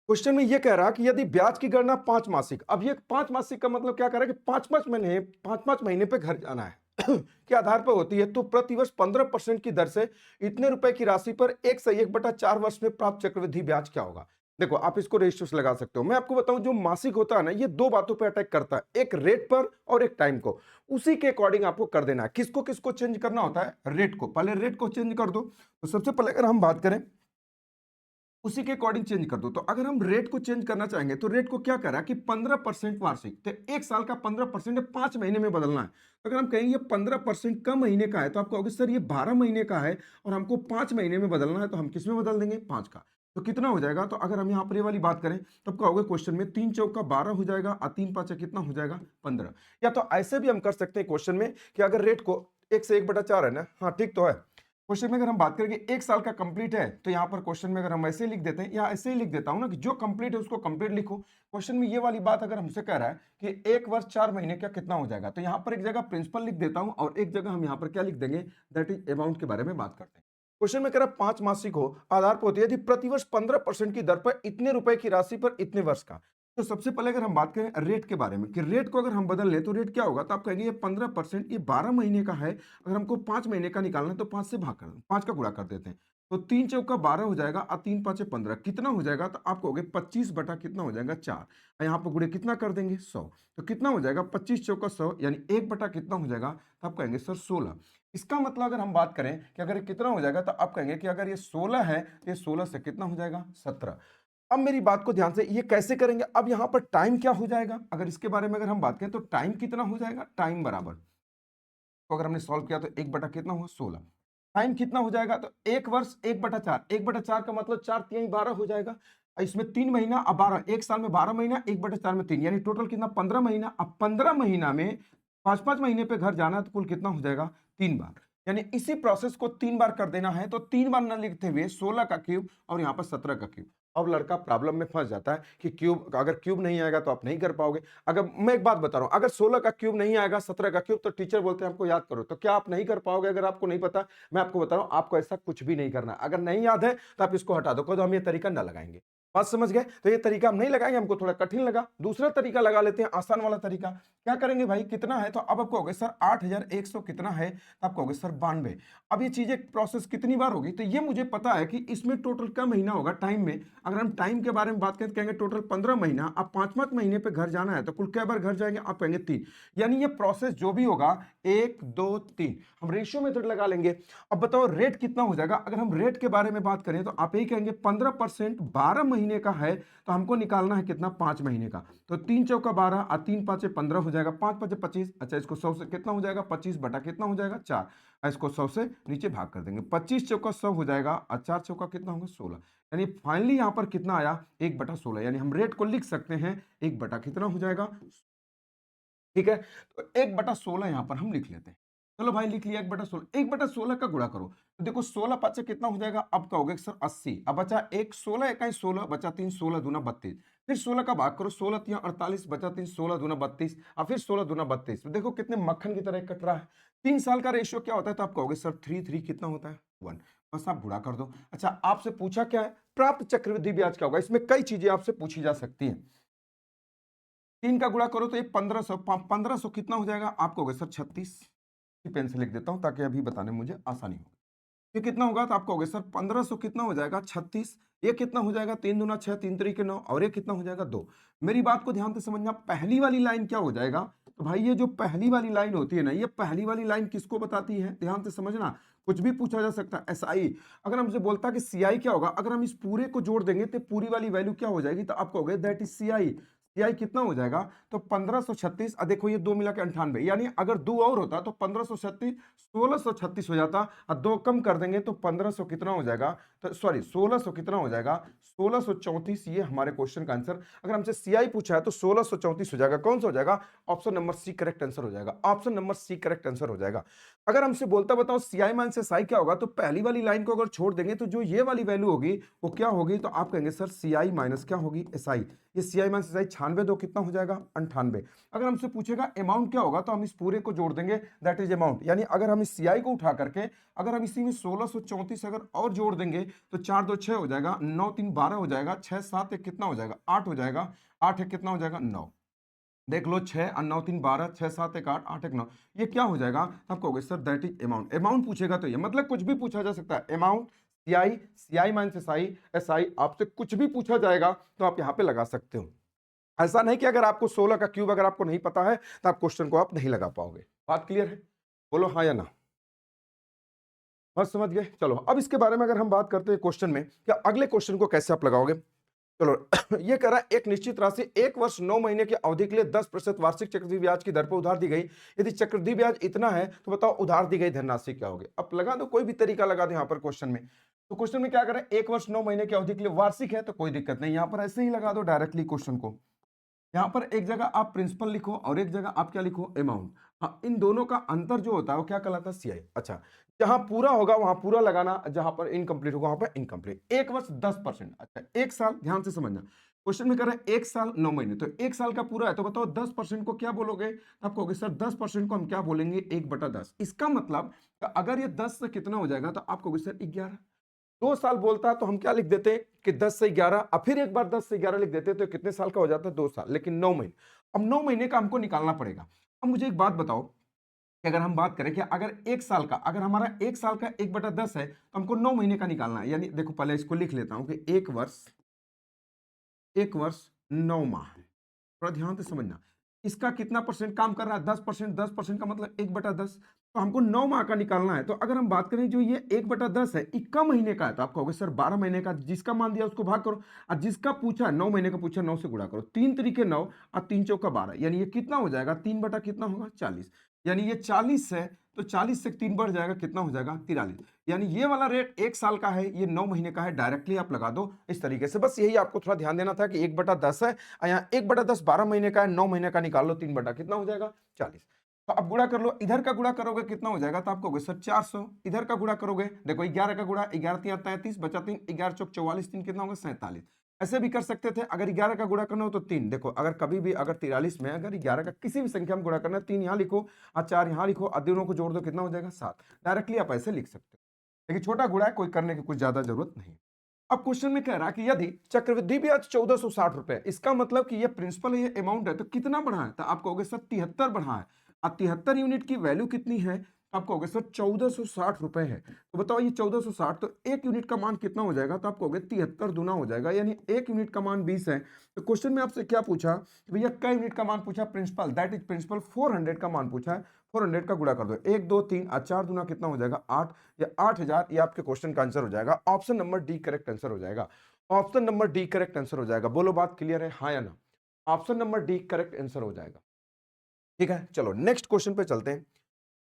क्वेश्चन में यह कह रहा कि यदि ब्याज की गणना 5 मासिक, अब ये 5 मासिक का मतलब क्या कर रहा है कि 5-5 महीने पे घर जाना है के आधार पर होती है, तो प्रतिवर्ष 15% की दर से इतने रुपए की राशि पर 1 से 1/4 वर्ष में प्राप्त चक्रवृद्धि ब्याज क्या होगा। देखो आप इसको रेशियो से लगा सकते हो। मैं आपको बताऊं जो मासिक होता है ना, ये दो बातों पे अटैक करता है, एक रेट पर और एक टाइम को। उसी के अकॉर्डिंग आपको कर देना है। किसको किसको चेंज करना होता है, रेट को। पहले रेट को चेंज कर दो। तो सबसे पहले अगर हम बात करें उसी के अकॉर्डिंग चेंज कर दो, तो अगर हम रेट को चेंज करना चाहेंगे तो रेट को क्या करा कि 15% वार्षिक, तो 1 साल का 15% 5 महीने में बदलना है। तो अगर हम कहेंगे 15% कम महीने का है, तो आप कहोगे सर ये 12 महीने का है और हमको 5 महीने में बदलना है, तो हम किस में बदल देंगे, 5 का। तो कितना हो जाएगा, तो अगर हम यहाँ पर ये वाली बात करें तब कहोगे क्वेश्चन में 3 चौका 12 हो जाएगा और 3 5 कितना हो जाएगा 15। या तो ऐसे भी हम कर सकते हैं क्वेश्चन में कि अगर रेट को 1 से 1/4 है ना, हाँ ठीक तो है। क्वेश्चन में अगर हम बात करें कि 1 साल का कंप्लीट है, तो यहाँ पर क्वेश्चन में अगर हम ऐसे लिख देते हैं, या ऐसे ही लिख देता हूं ना कि जो कंप्लीट है उसको कंप्लीट लिखो। क्वेश्चन में ये वाली बात अगर हमसे कह रहा है कि 1 वर्ष 4 महीने का कितना हो जाएगा, तो यहाँ पर एक जगह प्रिंसिपल लिख देता हूं और एक जगह हम यहाँ पर क्या लिख देंगे, दैट इज अमाउंट के बारे में बात करते हैं। क्वेश्चन में कह रहा है 5 मासिक हो, आधार पर होती है यदि प्रतिवर्ष 15% की दर पर इतने रुपए की राशि पर इतने वर्ष का। तो सबसे पहले अगर हम बात करें रेट के बारे में कि रेट को अगर हम बदल लें तो रेट क्या होगा, तो आप कहेंगे ये 15%, ये 12 महीने का है, अगर हमको 5 महीने का निकालना है तो 5 से भाग कर 5 का गुणा कर देते हैं, तो 3 चौका 12 हो जाएगा और 3 5 15 कितना हो जाएगा, तो आप कहोगे 25 बटा कितना हो जाएगा 4, और यहाँ पर गुणे कितना कर देंगे 100, तो कितना हो जाएगा 25 चौका 100 यानी 1 बटा कितना हो जाएगा, तो आप कहेंगे सर 16। इसका मतलब अगर हम बात करें कि अगर ये कितना हो जाएगा, तो आप कहेंगे कि अगर ये 16 है तो ये 16 से कितना हो जाएगा 17। अब मेरी बात को ध्यान से ये कैसे करेंगे, अब यहां पर टाइम क्या हो जाएगा, अगर इसके बारे में अगर हम बात करें तो टाइम कितना हो जाएगा, टाइम बराबर, तो अगर हमने सॉल्व किया तो 1 बटा कितना हुआ 16, टाइम कितना हो जाएगा, तो 1 वर्ष 1/4, 1/4 का मतलब 4 तिहाई 12 हो जाएगा, इसमें 3 महीना अब 12, 1 साल में 12 महीना, 1/4 में 3, यानी टोटल कितना 15 महीना। अब 15 महीना में 5-5 महीने पे घर जाना है, तो कुल कितना हो जाएगा 3 बार, यानी इसी प्रोसेस को 3 बार कर देना है, तो 3 बार न लिखते हुए 16 का क्यूब और यहाँ पर 17 का क्यूब। अब लड़का प्रॉब्लम में फंस जाता है कि क्यूब, अगर क्यूब नहीं आएगा तो आप नहीं कर पाओगे। अगर मैं एक बात बता रहा हूं, अगर 16 का क्यूब नहीं आएगा 17 का क्यूब, तो टीचर बोलते हैं आपको याद करो, तो क्या आप नहीं कर पाओगे, अगर आपको नहीं पता। मैं आपको बता रहा हूं आपको ऐसा कुछ भी नहीं करना, अगर नहीं याद है तो आप इसको हटा दो, तो हम ये तरीका ना लगाएंगे। बात समझ गए, तो ये तरीका हम नहीं लगाएंगे, हमको थोड़ा कठिन लगा, दूसरा तरीका लगा लेते हैं, आसान वाला तरीका। क्या करेंगे भाई, कितना है, तो अब आप कहोगे सर 8100 कितना है, तो आप कहोगे सर 92। अब ये चीजें प्रोसेस कितनी बार होगी, तो ये मुझे पता है कि इसमें टोटल क्या महीना होगा टाइम में। अगर हम टाइम के बारे में बात करें तो कहेंगे टोटल 15 महीना, अब 5-5 महीने पे घर जाना है, तो कुल क्या बार घर जाएंगे, आप कहेंगे 3, यानी ये प्रोसेस जो भी होगा 1 2 3, हम रेशियो मेथड लगा लेंगे। अब बताओ रेट कितना हो जाएगा, अगर हम रेट के बारे में बात करें तो आप यही कहेंगे 15% 12 महीने का है, तो हमको निकालना है कितना 5 महीने का, तो 3 चौका 12 और 3 5 15 हो जाएगा, 5 5 25। अच्छा इसको 100 से कितना हो जाएगा 25 बटा कितना हो जाएगा 4, इसको 100 से नीचे भाग कर देंगे, 25 चौका 100 हो जाएगा और 4 चौका कितना होगा 16, यानी फाइनली यहां पर कितना आया 1/16, यानी हम रेट को लिख सकते हैं 1 बटा कितना हो जाएगा। ठीक है, तो 1/16 यहां पर हम लिख लेते हैं। चलो भाई लिख लिया 1/16, 1/16 का गुणा करो, तो देखो 16 5 से कितना हो जाएगा, अब कहोगे सर 80, अब बचा 1, 16 इकाई 16, बचा 3, 16 दूना 32, फिर 16 का भाग करो, 16 तिया 48, बचा 3, 16 दूना 32 और फिर 16 दूना 32। देखो कितने मक्खन की तरह कट रहा है। 3 साल का रेशियो क्या होता है, तो आप कहोगे सर 3 3 कितना होता है 1, बस आप गुणा कर दो। अच्छा आपसे पूछा क्या है, प्राप्त चक्रवृद्धि ब्याज क्या होगा, इसमें कई चीजें आपसे पूछी जा सकती हैं। 3 का गुणा करो तो ये 1500, 1500 कितना हो जाएगा, आप कहोगे सर 36, पेन से लिख देता हूं ताकि अभी बताने में मुझे आसानी हो। ये कितना होगा तो आप कहोगे सर 1500 कितना हो जाएगा 36। ये कितना हो जाएगा 3 दूना 6 3 तरीके 9 और ये कितना हो जाएगा 2। मेरी बात को ध्यान से समझना, पहली वाली लाइन क्या हो जाएगा तो भाई ये जो पहली वाली लाइन होती है ना, ये पहली वाली लाइन किसको बताती है, ध्यान से समझना। कुछ भी पूछा जा सकता है। एसआई अगर हमसे बोलता कि सीआई क्या होगा, अगर हम इस पूरे को जोड़ देंगे तो पूरी वाली वैल्यू क्या हो जाएगी, तो आप कहोगे दैट इज सीआई। सीआई कितना हो जाएगा तो 1536। देखो ये दो मिला के 98, यानी अगर दो और होता तो 1536 1636 हो जाता, और दो कम कर देंगे तो 1500 कितना हो जाएगा, तो सॉरी 1600 कितना हो जाएगा 1634। ये हमारे क्वेश्चन का आंसर। अगर हमसे सीआई पूछा है तो 1634 हो जाएगा। कौन सा हो जाएगा, option number C correct answer हो जाएगा। Option number C correct answer हो जाएगा। अगर हमसे बोलता बताओ सीआई माइनस एसआई क्या होगा, तो पहली वाली लाइन को अगर छोड़ देंगे तो जो ये वाली वैल्यू होगी वो क्या होगी, तो आप कहेंगे सर सीआई माइनस क्या होगी एसआई। ये सीआई माइनस एसआई 96 दो कितना हो जाएगा 98। अगर हमसे पूछेगा अमाउंट क्या होगा, तो हम इस पूरे को जोड़ देंगे, दैट इज अमाउंट। यानी अगर हम इस सीआई को उठा करके अगर हम इसी में 1634 अगर और जोड़ देंगे तो 4 2 6 हो जाएगा, 9 3 12 हो जाएगा, 6 7 1 कितना हो जाएगा 8 हो जाएगा, 8 1 कितना हो जाएगा 9। देख लो 6 और 9 3 12, 6 7 1 8, 8 1 9। ये क्या हो जाएगा, आप कहोगे sir that is amount. Amount पूछेगा तो ये मतलब कुछ भी पूछा जा सकता है। Amount, CI, CI minus SI, SI, आपसे कुछ भी पूछा जाएगा तो आप यहाँ पे लगा सकते हो। ऐसा नहीं कि अगर आपको 16 का क्यूब अगर आपको नहीं पता है तो आप क्वेश्चन को आप नहीं लगा पाओगे। बात क्लियर है, बोलो हाँ या ना। बात समझ गए। चलो अब इसके बारे में अगर हम बात करते हैं क्वेश्चन में, क्या अगले क्वेश्चन को कैसे आप लगाओगे। चलो ये कह रहा है एक निश्चित राशि 1 वर्ष 9 महीने की अवधि के लिए 10% वार्षिक चक्रवृद्धि ब्याज की दर पर उधार दी गई। यदि चक्रवृद्धि ब्याज इतना है तो बताओ उधार दी गई धनराशि क्या होगी। अब लगा दो, कोई भी तरीका लगा दो यहाँ पर क्वेश्चन में। तो क्वेश्चन में क्या कर रहा है, 1 वर्ष 9 महीने की अवधि के लिए वार्षिक है तो कोई दिक्कत नहीं, यहाँ पर ऐसे ही लगा दो डायरेक्टली क्वेश्चन को। यहाँ पर एक जगह आप प्रिंसिपल लिखो और एक जगह आप क्या लिखो अमाउंट। हाँ, इन दोनों का अंतर जो होता है वो क्या कहलाता है सीआई। अच्छा, जहां पूरा होगा वहां पूरा लगाना, जहां पर इनकम्प्लीट होगा वहां पर इनकम्प्लीट। 1 वर्ष 10%, अच्छा 1 साल, ध्यान से समझना। क्वेश्चन में कर रहे हैं 1 साल 9 महीने, तो 1 साल का पूरा है तो बताओ 10% को क्या बोलोगे, तो आप कहोगे सर 10% को हम क्या बोलेंगे 1/10। इसका मतलब अगर ये 10 से कितना हो जाएगा तो आप कहोगे सर 11। 2 साल बोलता है तो हम क्या लिख देते कि 10 से 11, और फिर एक बार 10 से 11 लिख देते तो कितने साल का हो जाता है 2 साल, लेकिन 9 महीने। अब 9 महीने का हमको निकालना पड़ेगा। अब मुझे एक बात बताओ कि अगर हम बात करें कि अगर 1 साल का, अगर हमारा 1 साल का 1/10 है तो हमको 9 महीने का निकालना है। यानी देखो पहले इसको लिख लेता हूं कि 1 वर्ष 9 माह। थोड़ा ध्यान से समझना, इसका कितना परसेंट काम कर रहा है 10%। 10% का मतलब 1/10, तो हमको 9 माह का निकालना है। तो अगर हम बात करें जो ये 1/10 है इक्का महीने का है, तो आप कहोगे सर 12 महीने का। जिसका मान दिया उसको भाग करो, और जिसका पूछा 9 महीने का पूछा 9 से गुणा करो। 3 तरीके 9 और 3 चौका 12, यानी ये कितना हो जाएगा 3 बटा कितना होगा 40। यानी ये 40 है तो 40 से 3 बढ़ जाएगा, कितना हो जाएगा 43। यानी ये वाला रेट 1 साल का है, ये 9 महीने का है। डायरेक्टली आप लगा दो इस तरीके से। बस यही आपको थोड़ा ध्यान देना था कि 1/10 है, और यहाँ 1/10 12 महीने का है, 9 महीने का निकाल लो, 3 बटा कितना हो जाएगा 40। तो अब गुणा कर लो, इधर का गुणा करोगे कितना हो जाएगा, तो आप कहोगे सर 400। इधर का गुणा करोगे, देखो 11 का गुणा 11 3 33 बचा 3, 11 चौक 44, 3 कितना होगा 47। ऐसे भी कर सकते थे, अगर 11 का गुणा करना हो तो 3। देखो अगर कभी भी अगर 43 में अगर 11 का किसी भी संख्या में गुणा करना है, 3 यहाँ लिखो और 4 यहाँ लिखो और दोनों को जोड़ दो, कितना हो जाएगा 7। डायरेक्टली आप ऐसे लिख सकते हो, लेकिन छोटा गुणा है, कोई करने की कुछ ज्यादा जरूरत नहीं। अब क्वेश्चन में कह रहा है कि यदि चक्रवृद्धि ब्याज 1460 रुपए, इसका मतलब कि ये प्रिंसिपल ये अमाउंट है तो कितना बढ़ा है, तो आप कहोगे सर 73 बढ़ा है। अब 73 यूनिट की वैल्यू कितनी है, तो आप कहोगे सर 1460 रुपए है। तो बताओ ये 1460, तो 1 यूनिट का मान कितना हो जाएगा, तो आप कहोगे 73 दूना हो जाएगा, यानी 1 यूनिट का मान 20 है। तो क्वेश्चन में आपसे क्या पूछा कि भैया क्या यूनिट का मान पूछा, प्रिंसिपल, दैट इज प्रिंसिपल 400 का मान पूछा है। 400 का गुणा कर दो, 1 2 3 और 4 दूना कितना हो जाएगा 8, या 8000। ये आपके क्वेश्चन का आंसर हो जाएगा। Option number D correct answer हो जाएगा। Option number D correct answer हो जाएगा। बोलो बात क्लियर है हाँ या ना। Option number D correct answer हो जाएगा। ठीक है, चलो नेक्स्ट क्वेश्चन पे चलते हैं।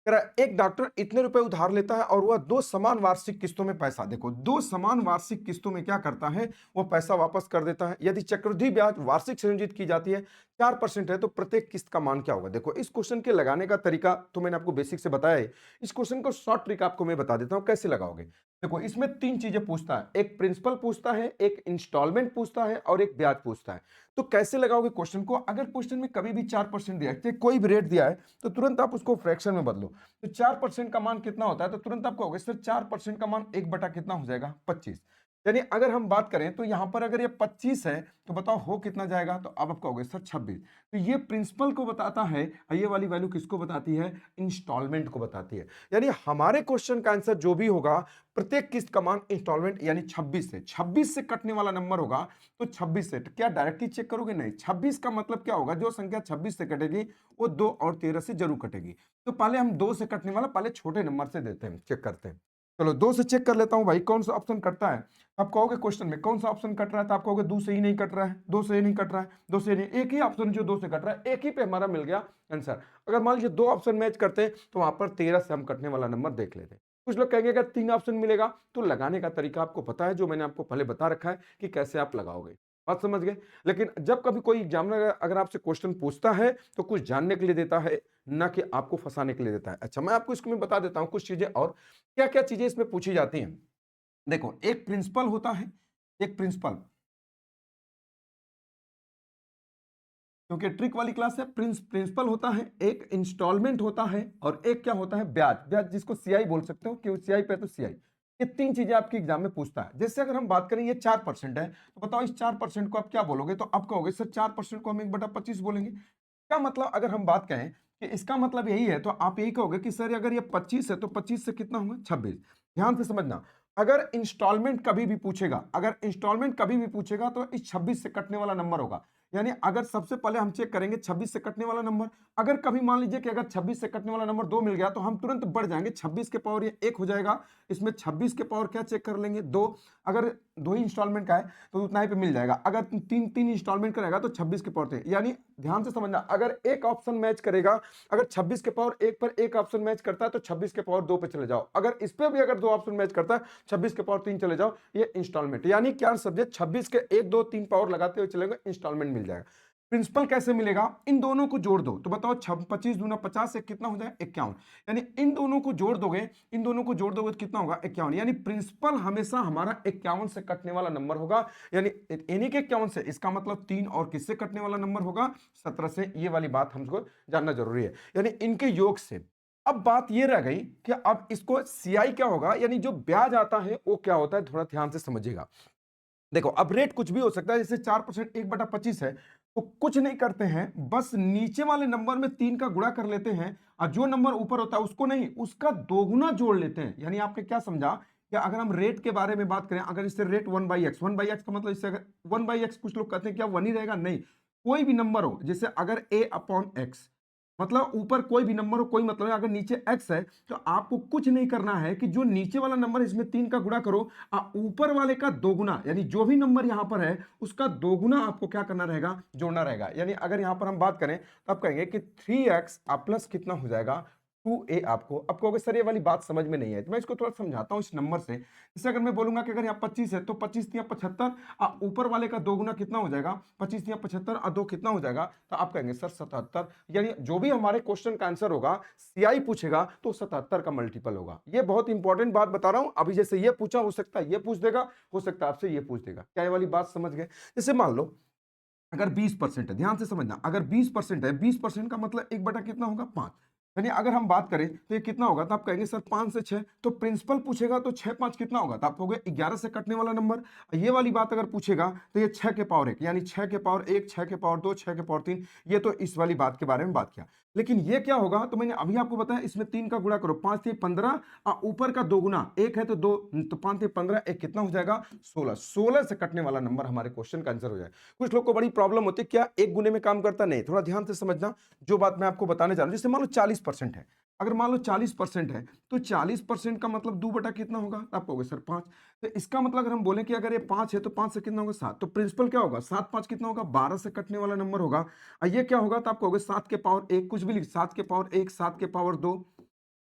कह रहा है, एक डॉक्टर इतने रुपए उधार लेता है और वह 2 समान वार्षिक किस्तों में पैसा, देखो 2 समान वार्षिक किस्तों में क्या करता है, वो पैसा वापस कर देता है। यदि चक्रवृद्धि ब्याज वार्षिक संयोजित की जाती है 4% है तो प्रत्येक किस्त का मान क्या होगा। देखो इस क्वेश्चन के लगाने का तरीका तो मैंने आपको बेसिक से बताया है। इस क्वेश्चन को शॉर्ट ट्रिक आपको मैं बता देता हूं कैसे लगाओगे। देखो इसमें 3 चीजें पूछता है, एक प्रिंसिपल पूछता है, एक इंस्टॉलमेंट पूछता है और एक ब्याज पूछता है। तो कैसे लगाओगे क्वेश्चन को, अगर क्वेश्चन में कभी भी 4% दिया है, कोई भी रेट दिया है तो तुरंत आप उसको फ्रैक्शन में बदलो। तो 4% का मान कितना होता है, तो तुरंत आप कहोगे सर 4% का मान 1 बटा कितना हो जाएगा 25। यानी अगर हम बात करें तो यहाँ पर अगर ये 25 है तो बताओ हो कितना जाएगा, तो अब आप कहोगे सर 26। तो ये प्रिंसिपल को बताता है और ये वाली वैल्यू किसको बताती है, इंस्टॉलमेंट को बताती है। यानी हमारे क्वेश्चन का आंसर जो भी होगा प्रत्येक किस्त का मान इंस्टॉलमेंट यानी 26 से कटने वाला नंबर होगा तो 26 से क्या डायरेक्टली चेक करोगे, नहीं 26 का मतलब क्या होगा, जो संख्या 26 से कटेगी वो 2 और 13 से जरूर कटेगी। तो पहले हम 2 से कटने वाला पहले छोटे नंबर से देते हैं, चेक करते हैं। चलो 2 से चेक कर लेता हूं भाई कौन सा ऑप्शन कटता है। आप कहोगे क्वेश्चन में कौन सा ऑप्शन कट रहा है, तो आप कहोगे 2 से ही नहीं कट रहा है, 2 से ही नहीं कट रहा है, 2 से नहीं, एक ही ऑप्शन जो 2 से कट रहा है, एक ही पे हमारा मिल गया आंसर। अगर मान लीजिए 2 ऑप्शन मैच करते हैं तो वहां पर 13 से हम कटने वाला नंबर देख लेते हैं। कुछ लोग कहेंगे अगर 3 ऑप्शन मिलेगा तो लगाने का तरीका आपको पता है, जो मैंने आपको पहले बता रखा है कि कैसे आप लगाओगे, बात समझ गए। लेकिन जब कभी कोई एग्जामिनर अगर आपसे क्वेश्चन पूछता है तो कुछ जानने के लिए देता है, ना कि आपको फंसाने के लिए देता है। अच्छा मैं आपको इसको मैं बता देता हूं कुछ चीजें और क्या क्या चीजें इसमें पूछी जाती हैं। देखो एक प्रिंसिपल होता है, एक प्रिंसिपल, क्योंकि ट्रिक वाली क्लास है, प्रिंसिपल होता है, एक इंस्टॉलमेंट होता है और एक क्या होता है, ब्याज। ब्याज जिसको सीआई बोल सकते हो, क्यों सीआई पे तो सीआई। ये 3 चीजें आपके एग्जाम में पूछता है। जैसे अगर हम बात करें ये 4% है तो बताओ इस 4% को आप क्या बोलोगे, तो आप कहोगे सर 4% को हम 1/25 बोलेंगे। क्या मतलब अगर हम बात करें कि इसका मतलब यही है तो आप यही कहोगे कि सर अगर ये 25 है तो 25 से कितना होगा 26। ध्यान से समझना, अगर इंस्टॉलमेंट कभी भी पूछेगा, अगर इंस्टॉलमेंट कभी भी पूछेगा तो इस 26 से कटने वाला नंबर होगा। यानी अगर सबसे पहले हम चेक करेंगे 26 से कटने वाला नंबर, अगर कभी मान लीजिए कि अगर 26 से कटने वाला नंबर 2 मिल गया तो हम तुरंत बढ़ जाएंगे, 26 के पावर ये 1 हो जाएगा, इसमें 26 के पावर क्या चेक कर लेंगे 2। अगर 2 ही इंस्टॉलमेंट का है तो उतना ही पे मिल जाएगा, अगर तीन इंस्टॉलमेंट करेगा तो 26 के पावर 3। यानी ध्यान से समझना, अगर एक ऑप्शन मैच करेगा, अगर 26 के पावर 1 पर एक ऑप्शन मैच करता है तो 26 के पावर 2 पे चले जाओ, अगर इस पे भी अगर 2 ऑप्शन मैच करता है 26 के पावर 3 चले जाओ, ये इंस्टॉलमेंट। यानी क्या सब्जेक्ट 26 के 1 2 3 पावर लगाते हुए चलेंगे, इंस्टॉलमेंट मिल जाएगा। प्रिंसिपल कैसे मिलेगा, इन दोनों को जोड़ दो तो बताओ 25 दूना 50 से कितना हो जाए 51। यानी इन दोनों को जोड़ दोगे, इन दोनों को जोड़ दोगे तो कितना होगा 51। यानी प्रिंसिपल हमेशा हमारा 51 से कटने वाला नंबर होगा। यानी इन्हीं के 51 से, इसका मतलब 3 और किससे कटने वाला नंबर होगा 17 से। ये वाली बात हमको जानना जरूरी है, यानी इनके योग से। अब बात ये रह गई कि अब इसको सीआई क्या होगा, यानी जो ब्याज आता है वो क्या होता है, थोड़ा ध्यान से समझिएगा। देखो अब रेट कुछ भी हो सकता है, जैसे 4% 1/25 है तो कुछ नहीं करते हैं, बस नीचे वाले नंबर में 3 का गुणा कर लेते हैं और जो नंबर ऊपर होता है उसको नहीं, उसका दोगुना जोड़ लेते हैं। यानी आपने क्या समझा कि अगर हम रेट के बारे में बात करें, अगर इससे रेट 1/x, 1/x का मतलब इससे अगर 1/x, कुछ लोग कहते हैं क्या 1 ही रहेगा, नहीं, कोई भी नंबर हो, जैसे अगर a/x मतलब ऊपर कोई भी नंबर हो कोई मतलब नहीं, अगर नीचे x है तो आपको कुछ नहीं करना है कि जो नीचे वाला नंबर है इसमें 3 का गुणा करो और ऊपर वाले का दोगुना, यानी जो भी नंबर यहां पर है उसका दोगुना आपको क्या करना रहेगा, जोड़ना रहेगा। यानी अगर यहां पर हम बात करें तो आप कहेंगे कि 3x प्लस कितना हो जाएगा 2a। आपको अब कहोगे सर ये वाली बात समझ में नहीं है, तो मैं इसको थोड़ा समझाता हूं इस नंबर से। जैसे अगर मैं बोलूंगा कि अगर यहाँ 25 है तो 25 या 75 और ऊपर वाले का दोगुना कितना हो जाएगा 25 या 75 और 2 कितना हो जाएगा, तो आप कहेंगे सर 77। यानी जो भी हमारे क्वेश्चन का आंसर होगा सीआई पूछेगा तो 77 का मल्टीपल होगा। ये बहुत इंपॉर्टेंट बात बता रहा हूं। अभी जैसे ये पूछा, हो सकता है ये पूछ देगा, हो सकता है आपसे ये पूछ देगा। क्या ये वाली बात समझ गए। जैसे मान लो अगर 20% है, ध्यान से समझना, अगर 20% है, 20% का मतलब 1 बटा कितना होगा 5। यानी अगर हम बात करें तो ये कितना होगा, तो आप कहेंगे सर 5 से 6, तो प्रिंसिपल पूछेगा तो 6 5 कितना होगा, तो आप कहोगे 11 से कटने वाला नंबर। ये वाली बात अगर पूछेगा तो ये 6 के पावर 1, यानी 6 के पावर 1, 6 के पावर 2, 6 के पावर 3। ये तो इस वाली बात के बारे में बात किया। लेकिन ये क्या होगा, तो मैंने अभी आपको बताया इसमें 3 का गुणा करो, 5 3 15 और ऊपर का दोगुना 1 है तो 2, तो 5 3 15, 1 कितना हो जाएगा 16। 16 से कटने वाला नंबर हमारे क्वेश्चन का आंसर हो जाएगा। कुछ लोग को बड़ी प्रॉब्लम होती है, क्या एक गुने में काम करता, नहीं, थोड़ा ध्यान से समझना जो बात मैं आपको बताने जा रहा हूं। जैसे मान लो 40% है, अगर मान लो 40% है तो 40% का मतलब 2 बटा कितना होगा, तो आप कहोगे सर 5। तो इसका मतलब अगर हम बोले कि अगर ये 5 है तो 5 से कितना होगा 7, तो प्रिंसिपल क्या होगा 7 5 कितना होगा 12 से कटने वाला नंबर होगा। और ये क्या होगा, तो आप कहोगे 7 के पावर 1, कुछ भी लिख, 7 के पावर 1, 7 के पावर 2,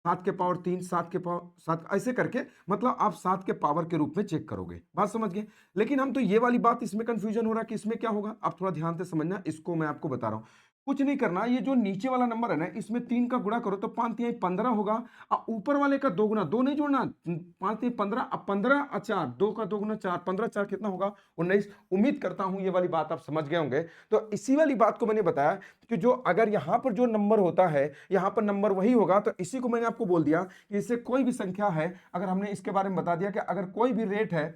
7 के पावर 3, 7 के पावर 7, ऐसे करके मतलब आप 7 के पावर के रूप में चेक करोगे। बात समझ गए। लेकिन हम तो ये वाली बात, इसमें कंफ्यूजन हो रहा है कि इसमें क्या होगा, आप थोड़ा ध्यान से समझना, इसको मैं आपको बता रहा हूं। कुछ नहीं करना, ये जो नीचे वाला नंबर है ना इसमें 3 का गुणा करो तो 5 3 15 होगा और ऊपर वाले का दोगुना, 2 नहीं जोड़ना, 5 3 15 अब 15 और 4, 2 का दोगुना 4, 15 4 कितना होगा 19। उम्मीद करता हूं ये वाली बात आप समझ गए होंगे। तो इसी वाली बात को मैंने बताया कि जो अगर यहां पर जो नंबर होता है यहां पर नंबर वही होगा, तो इसी को मैंने आपको बोल दिया कि इससे कोई भी संख्या है, अगर हमने इसके बारे में बता दिया कि अगर कोई भी रेट है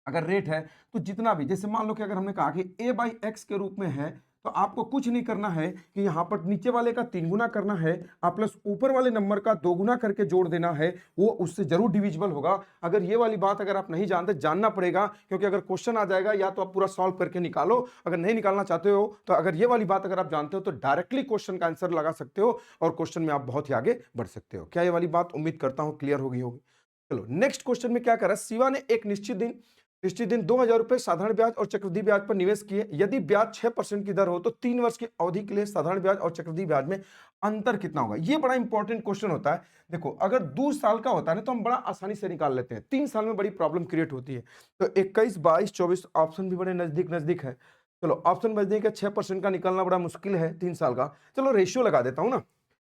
अगर रेट है तो जितना भी, जैसे मान लो कि अगर हमने कहा कि a बाई एक्स के रूप में है, तो आपको कुछ नहीं करना है कि यहाँ पर नीचे वाले का 3 गुना करना है, आप प्लस ऊपर वाले नंबर का 2 गुना करके जोड़ देना है, वो उससे जरूर डिविजिबल होगा। अगर ये वाली बात अगर आप नहीं जानते, जानना पड़ेगा, क्योंकि अगर क्वेश्चन आ जाएगा या तो आप पूरा सॉल्व करके निकालो, अगर नहीं निकालना चाहते हो तो अगर ये वाली बात अगर आप जानते हो तो डायरेक्टली क्वेश्चन का आंसर लगा सकते हो और क्वेश्चन में आप बहुत ही आगे बढ़ सकते हो। क्या ये वाली बात उम्मीद करता हूं क्लियर होगी होगी। चलो नेक्स्ट क्वेश्चन में क्या करा, शिवा ने एक निश्चित दिन 2,000 रुपए साधारण ब्याज और चक्रवृद्धि ब्याज पर निवेश किए। यदि ब्याज 6% की दर हो तो 3 वर्ष की अवधि के लिए साधारण ब्याज और चक्रवृद्धि ब्याज में अंतर कितना होगा। ये बड़ा इंपॉर्टेंट क्वेश्चन होता है। देखो अगर 2 साल का होता है ना तो हम बड़ा आसानी से निकाल लेते हैं, 3 साल में बड़ी प्रॉब्लम क्रिएट होती है। तो 21, 22, 24 ऑप्शन भी बड़े नजदीक नजदीक है। चलो ऑप्शन नजदीक है, 6% का निकालना बड़ा मुश्किल है 3 साल का। चलो रेशियो लगा देता हूं ना,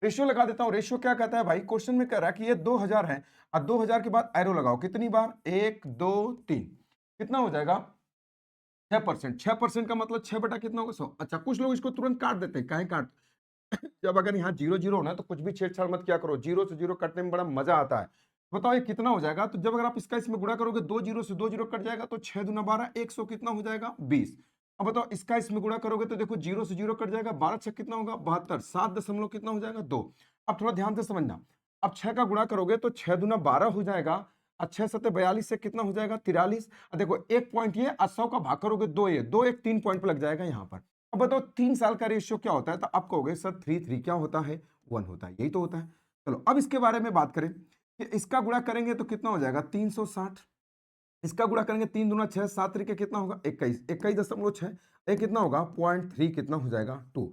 रेशियो लगा देता हूं। रेशियो क्या कहता है भाई, क्वेश्चन में कह रहा है कि ये 2000 है और 2000 के बाद एरो लगाओ, कितनी बार, 1 2 3, कितना हो जाएगा 6%। 6% का मतलब 6 बटा कितना होगा 100। अच्छा कुछ लोग इसको तुरंत काट देते हैं, काहे काट जब अगर यहाँ 0 0 होना है तो कुछ भी छेड़छाड़ मत क्या करो, 0 से 0 कटने में बड़ा मजा आता है। बताओ ये कितना हो जाएगा, तो जब अगर आप इसका इसमें गुणा करोगे, 2 0 से 2 0 कट जाएगा तो 6 दूना 12, 100 कितना हो जाएगा 20। अब बताओ इसका इसमें गुणा करोगे तो देखो 0 से 0 कट जाएगा, 12 6 कितना होगा 72, 7 दशमलव कितना हो जाएगा 2। अब थोड़ा ध्यान से समझना, अब 6 का गुणा करोगे तो 6 दूना 12 हो जाएगा, 6 7 42 से कितना हो जाएगा 43। देखो एक पॉइंट ये 100 का भाग करोगे 2, ये 2 1 3 पॉइंट पे लग जाएगा यहाँ पर। अब बताओ 3 साल का रेशियो क्या होता है, तो आप कहोगे सर 3 3 क्या होता है 1 होता है, यही तो होता है। चलो अब इसके बारे में बात करें कि इसका गुणा करेंगे तो कितना हो जाएगा 360, इसका गुणा करेंगे 3 दूना 6, 7 तरीके कितना होगा 21, 21.6, ये कितना होगा 0.3 कितना हो जाएगा 2।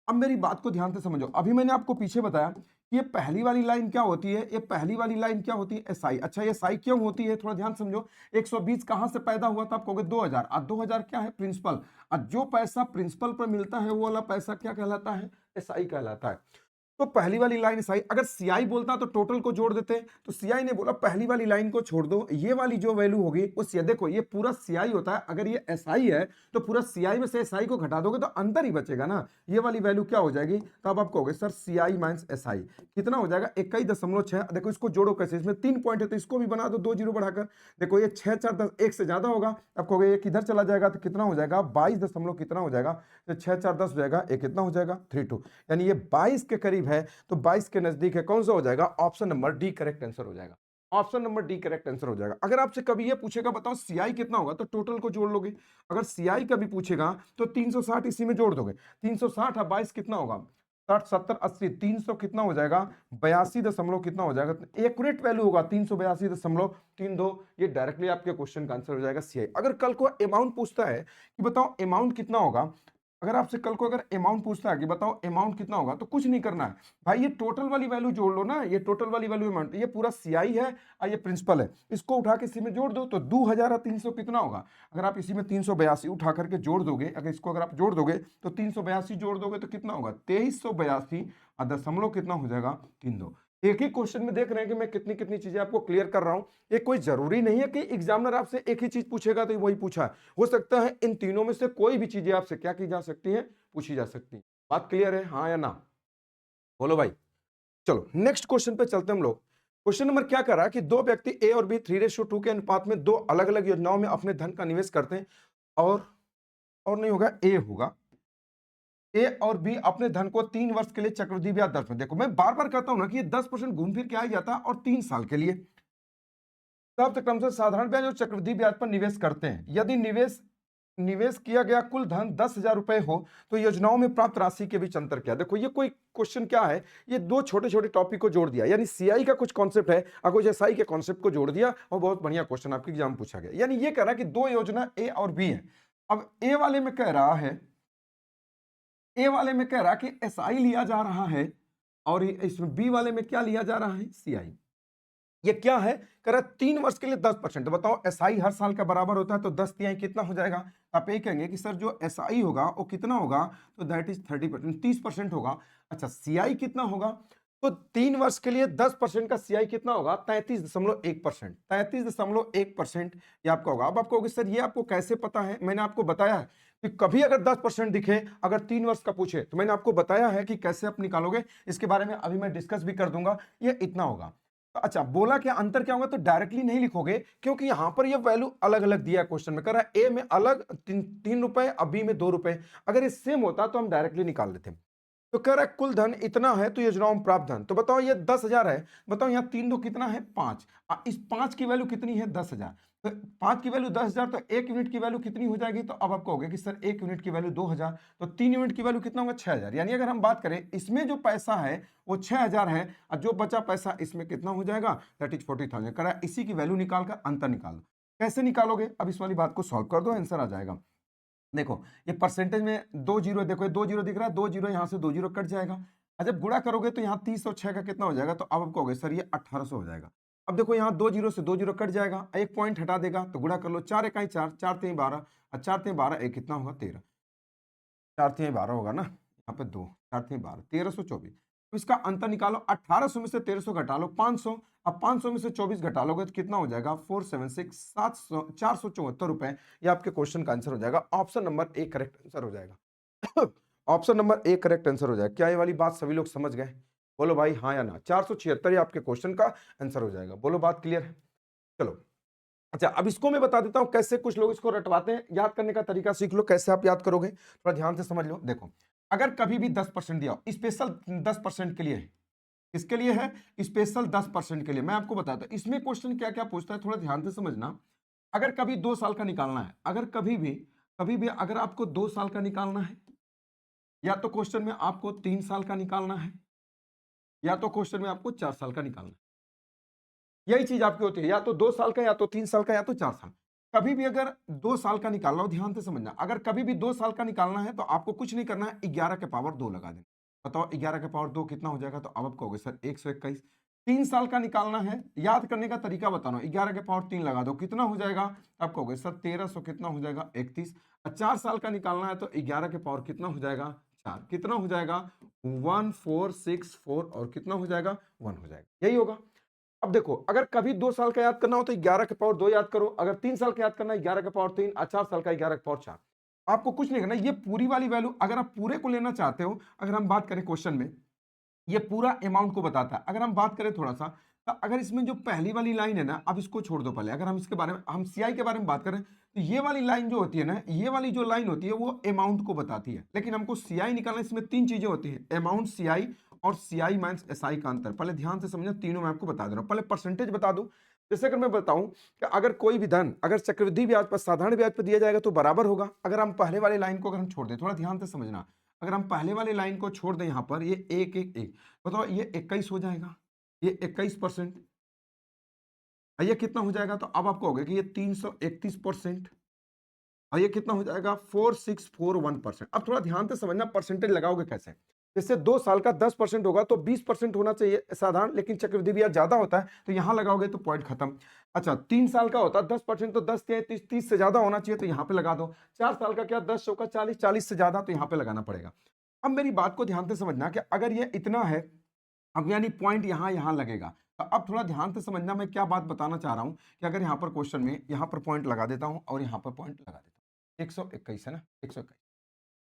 अब मेरी बात को ध्यान से समझो, अभी मैंने आपको पीछे बताया कि ये पहली वाली लाइन क्या होती है, ये पहली वाली लाइन क्या होती है एसआई। अच्छा ये एसआई क्यों होती है, थोड़ा ध्यान समझो। 120 कहां से पैदा हुआ था, आप कहोगे 2000, और 2000 क्या है प्रिंसिपल, और जो पैसा प्रिंसिपल पर मिलता है वो वाला पैसा क्या कहलाता है, एसआई कहलाता है। तो पहली वाली लाइन एसआई, अगर सीआई बोलता तो टोटल को जोड़ देते, तो सीआई ने बोला पहली वाली लाइन को छोड़ दो, ये वाली जो वैल्यू होगी वो सीआई, देखो ये पूरा सीआई होता है, अगर ये एसआई है तो पूरा सीआई में से एसआई को घटा दोगे तो अंतर ही बचेगा ना, ये वाली वैल्यू क्या हो जाएगी, तो अब आप कहोगे सर सीआई माइनस एसआई कितना हो जाएगा 21.6। देखो इसको जोड़ो कैसे, इसमें 3 पॉइंट है तो इसको भी बना दो 2 जीरो बढ़ाकर, देखो ये 6 4 10 1 से ज्यादा होगा, अब कहोगे ये किधर चला जाएगा तो कितना हो जाएगा 22 दशमलव कितना हो जाएगा, तो 6 4 10 हो जाएगा, ये कितना हो जाएगा 32, यानी ये 22 के करीब है, तो 22 के नजदीक है, कौन सा हो जाएगा option number D correct answer हो जाएगा। Option number D correct answer हो जाएगा। अगर आपसे कभी ये पूछेगा बताओ सीआई कितना होगा, तो टोटल को जोड़ लोगे, अगर सीआई कभी पूछेगा तो 360 इसी में जोड़ दोगे, 360 और 22 कितना होगा 60 70 80, 300 कितना हो जाएगा 82 दशमलव कितना हो जाएगा, एक्यूरेट वैल्यू होगा 382.32, ये डायरेक्टली आपके क्वेश्चन का आंसर हो जाएगा सीआई। अगर कल को अमाउंट पूछता है कि बताओ अमाउंट कितना होगा, अगर आपसे कल को अगर अमाउंट पूछता है कि बताओ अमाउंट कितना होगा, तो कुछ नहीं करना है भाई, ये टोटल वाली वैल्यू जोड़ लो ना, ये टोटल वाली वैल्यू अमाउंट, ये पूरा सीआई है और ये प्रिंसिपल है, इसको उठा के इसी में जोड़ दो तो 2300 कितना होगा, अगर आप इसी में 382 उठा करके जोड़ दोगे, अगर इसको अगर आप जोड़ दोगे तो 382 जोड़ दोगे तो कितना होगा 2382 और दशमलव कितना हो जाएगा 32। एक ही क्वेश्चन में देख रहे हैं कि मैं कितनी कितनी चीजें आपको क्लियर कर रहा हूं। ये कोई जरूरी नहीं है कि एग्जामिनर आपसे एक ही चीज पूछेगा तो वही पूछा है, हो सकता है इन तीनों में से कोई भी चीजें आपसे क्या की जा सकती है, पूछी जा सकती है। बात क्लियर है, हाँ या ना, बोलो भाई। चलो नेक्स्ट क्वेश्चन पे चलते हैं हम लोग। क्वेश्चन नंबर क्या कर रहा है कि दो व्यक्ति ए और बी 3:2 के अनुपात में दो अलग अलग योजनाओं में अपने धन का निवेश करते हैं, और नहीं होगा ए होगा, ए और बी अपने धन को 3 वर्ष के लिए चक्रवृद्धि ब्याज दर में, देखो मैं बार बार कहता हूं ना कि ये 10% घूम फिर के आ जाता है, और 3 साल के लिए तब तक क्रमशः साधारण ब्याज और चक्रवृद्धि ब्याज पर निवेश करते हैं। यदि निवेश किया गया कुल धन 10,000 रुपए हो तो योजनाओं में प्राप्त राशि के बीच अंतर क्या। देखो ये कोई क्वेश्चन क्या है, ये दो छोटे छोटे टॉपिक को जोड़ दिया, यानी सीआई का कुछ कॉन्सेप्ट है और कुछ एसआई के कॉन्सेप्ट को जोड़ दिया, और बहुत बढ़िया क्वेश्चन आपके एग्जाम पूछा गया। यानी ये कह रहा है कि दो योजना ए और बी है। अब ए वाले में कह रहा है, ए वाले में कह रहा है कि एसआई लिया जा रहा है, और इसमें बी वाले में क्या लिया जा रहा है सीआई। ये क्या है, कह रहा है 3 वर्ष के लिए 10%। बताओ एसआई हर साल का बराबर होता है तो 10 तिहाई कितना हो जाएगा, आप ये कहेंगे कि सर जो एसआई होगा वो कितना होगा, तो दैट इज 30%, 30% होगा। अच्छा सीआई कितना होगा, तो 3 वर्ष के लिए 10% का सीआई कितना होगा 33.1%, 33.1% ये आपका होगा। अब आप कहोगे सर ये आपको कैसे पता है, मैंने आपको बताया है कि कभी अगर 10% दिखे, अगर 3 वर्ष का पूछे, तो मैंने आपको बताया है कि कैसे आप निकालोगे, इसके बारे में अभी मैं डिस्कस भी कर दूंगा। ये इतना होगा, तो अच्छा, बोला क्या अंतर क्या होगा, तो डायरेक्टली नहीं लिखोगे क्योंकि यहां पर ये वैल्यू अलग अलग दिया है क्वेश्चन में, कर रहा है ए में अलग 3 रुपए और बी में 2 रुपए। अगर ये सेम होता तो हम डायरेक्टली निकाल लेते। तो कह रहा है कुल धन इतना है तो योजनाओं में प्राप्त धन, तो बताओ ये 10,000 है, बताओ यहाँ 3 दो कितना है 5, इस 5 की वैल्यू कितनी है 10,000, तो 5 की वैल्यू 10,000, तो 1 यूनिट की वैल्यू कितनी हो जाएगी, तो अब आप कहोगे कि सर 1 यूनिट की वैल्यू 2,000, तो 3 यूनिट की वैल्यू कितना होगा 6,000। यानी अगर हम बात करें इसमें जो पैसा है वो 6,000 है और जो बचा पैसा इसमें कितना हो जाएगा, दैट इज 40,000। कह रहा है इसी की वैल्यू निकाल कर अंतर निकाल दो। कैसे निकालोगे, अब इस वाली बात को सॉल्व कर दो, आंसर आ जाएगा। देखो ये परसेंटेज में 2 जीरो, देखो ये 2 जीरो दिख रहा है, 2 जीरो यहाँ से 2 जीरो कट जाएगा, और जब गुणा करोगे तो यहाँ 30 और 6 का कितना हो जाएगा, तो अब आप कहोगे सर ये 1800 हो जाएगा। अब देखो यहाँ 2 जीरो से 2 जीरो कट जाएगा, एक पॉइंट हटा देगा, तो गुणा कर लो, 4 इकाई 4, 4 3 12, और 4 3 12, एक कितना होगा 13, 4 3 12 होगा ना, यहाँ पे 2, 4 3 12, 1324। तो इसका अंतर निकालो, 1800 में से 1300 घटा लो 500, अब 500 में से 24 घटा लोगे तो कितना हो जाएगा 476, 700, 474 रुपए। ये आपके क्वेश्चन का आंसर हो जाएगा, option number A correct answer हो जाएगा। Option number A correct answer हो जाएगा। क्या ये वाली बात सभी लोग समझ गए, बोलो भाई हाँ या ना। 476 ये आपके क्वेश्चन का आंसर हो जाएगा, बोलो बात क्लियर है। चलो अच्छा, अब इसको मैं बता देता हूं कैसे कुछ लोग इसको रटवाते हैं, याद करने का तरीका सीख लो, कैसे आप याद करोगे थोड़ा ध्यान से समझ लो। देखो अगर कभी भी 10% दिया हो, स्पेशल 10% के लिए है, किसके लिए है, स्पेशल 10% के लिए, मैं आपको बताता हूं इसमें क्वेश्चन क्या क्या पूछता है, थोड़ा ध्यान से समझना। अगर कभी 2 साल का निकालना है, अगर कभी भी अगर आपको 2 साल का निकालना है, या तो क्वेश्चन में आपको 3 साल का निकालना है, या तो क्वेश्चन में आपको 4 साल का निकालना है, यही चीज आपकी होती है, या तो 2 साल का, या तो 3 साल का, या तो 4 साल। कभी भी अगर 2 साल का निकालना हो, ध्यान से समझना, अगर कभी भी 2 साल का निकालना है तो आपको कुछ नहीं करना है, 11 के पावर 2 लगा देना। बताओ 11 के पावर 2 कितना हो जाएगा, तो अब आप कहोगे सर 121। 3 साल का निकालना है, याद करने का तरीका बताना, 11 के पावर 3 लगा दो, कितना हो जाएगा, आप कहोगे सर 1300, कितना हो जाएगा 31। और 4 साल का निकालना है तो 11 के पावर कितना हो जाएगा 4, कितना हो जाएगा 1464, और कितना हो जाएगा 1 हो जाएगा, यही होगा। अब देखो अगर कभी 2 साल का याद करना हो तो 11 के पावर 2 याद करो, अगर 3 साल का याद करना है 11 के पावर 3, और 4 साल का 11 के पावर 4। आपको कुछ नहीं करना, ये पूरी वाली वैल्यू अगर आप पूरे को लेना चाहते हो, अगर हम बात करें क्वेश्चन में, ये पूरा अमाउंट को बताता है। अगर हम बात करें थोड़ा सा, तो अगर इसमें जो पहली वाली लाइन है ना, अब इसको छोड़ दो पहले, अगर हम इसके बारे में, हम सीआई के बारे में बात करें, तो ये वाली लाइन जो होती है ना, ये वाली जो लाइन होती है वो अमाउंट को बताती है, लेकिन हमको सीआई निकालना, इसमें 3 चीजें होती है, अमाउंट, सीआई और सीआई माइनस एसआई का अंतर। पहले ध्यान से समझना, तीनों मैं आपको बता दे रहा हूं, पहले परसेंटेज बता दूं। जैसे अगर मैं बताऊं कि अगर कोई भी धन अगर चक्रवृद्धि ब्याज पर साधारण ब्याज पर दिया जाएगा तो बराबर होगा। अगर हम पहले वाली लाइन को अगर हम छोड़ दें, थोड़ा ध्यान से समझना, अगर हम पहले वाली लाइन को छोड़ दें, यहां पर ये 1 1 1, बताओ ये 21 हो जाएगा, ये 21%, ये कितना हो जाएगा, तो अब आप कहोगे कि ये 331%, और ये कितना हो जाएगा 4641%। अब थोड़ा ध्यान से समझना, परसेंटेज लगाओगे कैसे। जैसे 2 साल का 10% होगा तो 20% होना चाहिए साधारण, लेकिन चक्रवृद्धि ब्याज ज्यादा होता है तो यहां लगाओगे तो पॉइंट खत्म। अच्छा 3 साल का होता है 10%, तो 10 या 30, 30 से ज्यादा होना चाहिए तो यहां पे लगा दो। 4 साल का क्या 10 चौका 40, 40 से ज्यादा तो यहां पे लगाना पड़ेगा। अब मेरी बात को ध्यान से समझना कि अगर ये इतना है, अब यानी पॉइंट यहां यहां लगेगा। तो अब थोड़ा ध्यान से समझना मैं क्या बात बताना चाह रहा हूं, कि अगर यहां पर क्वेश्चन में यहां पर पॉइंट लगा देता हूं और यहां पर पॉइंट लगा देता हूं, 121 है ना, 121,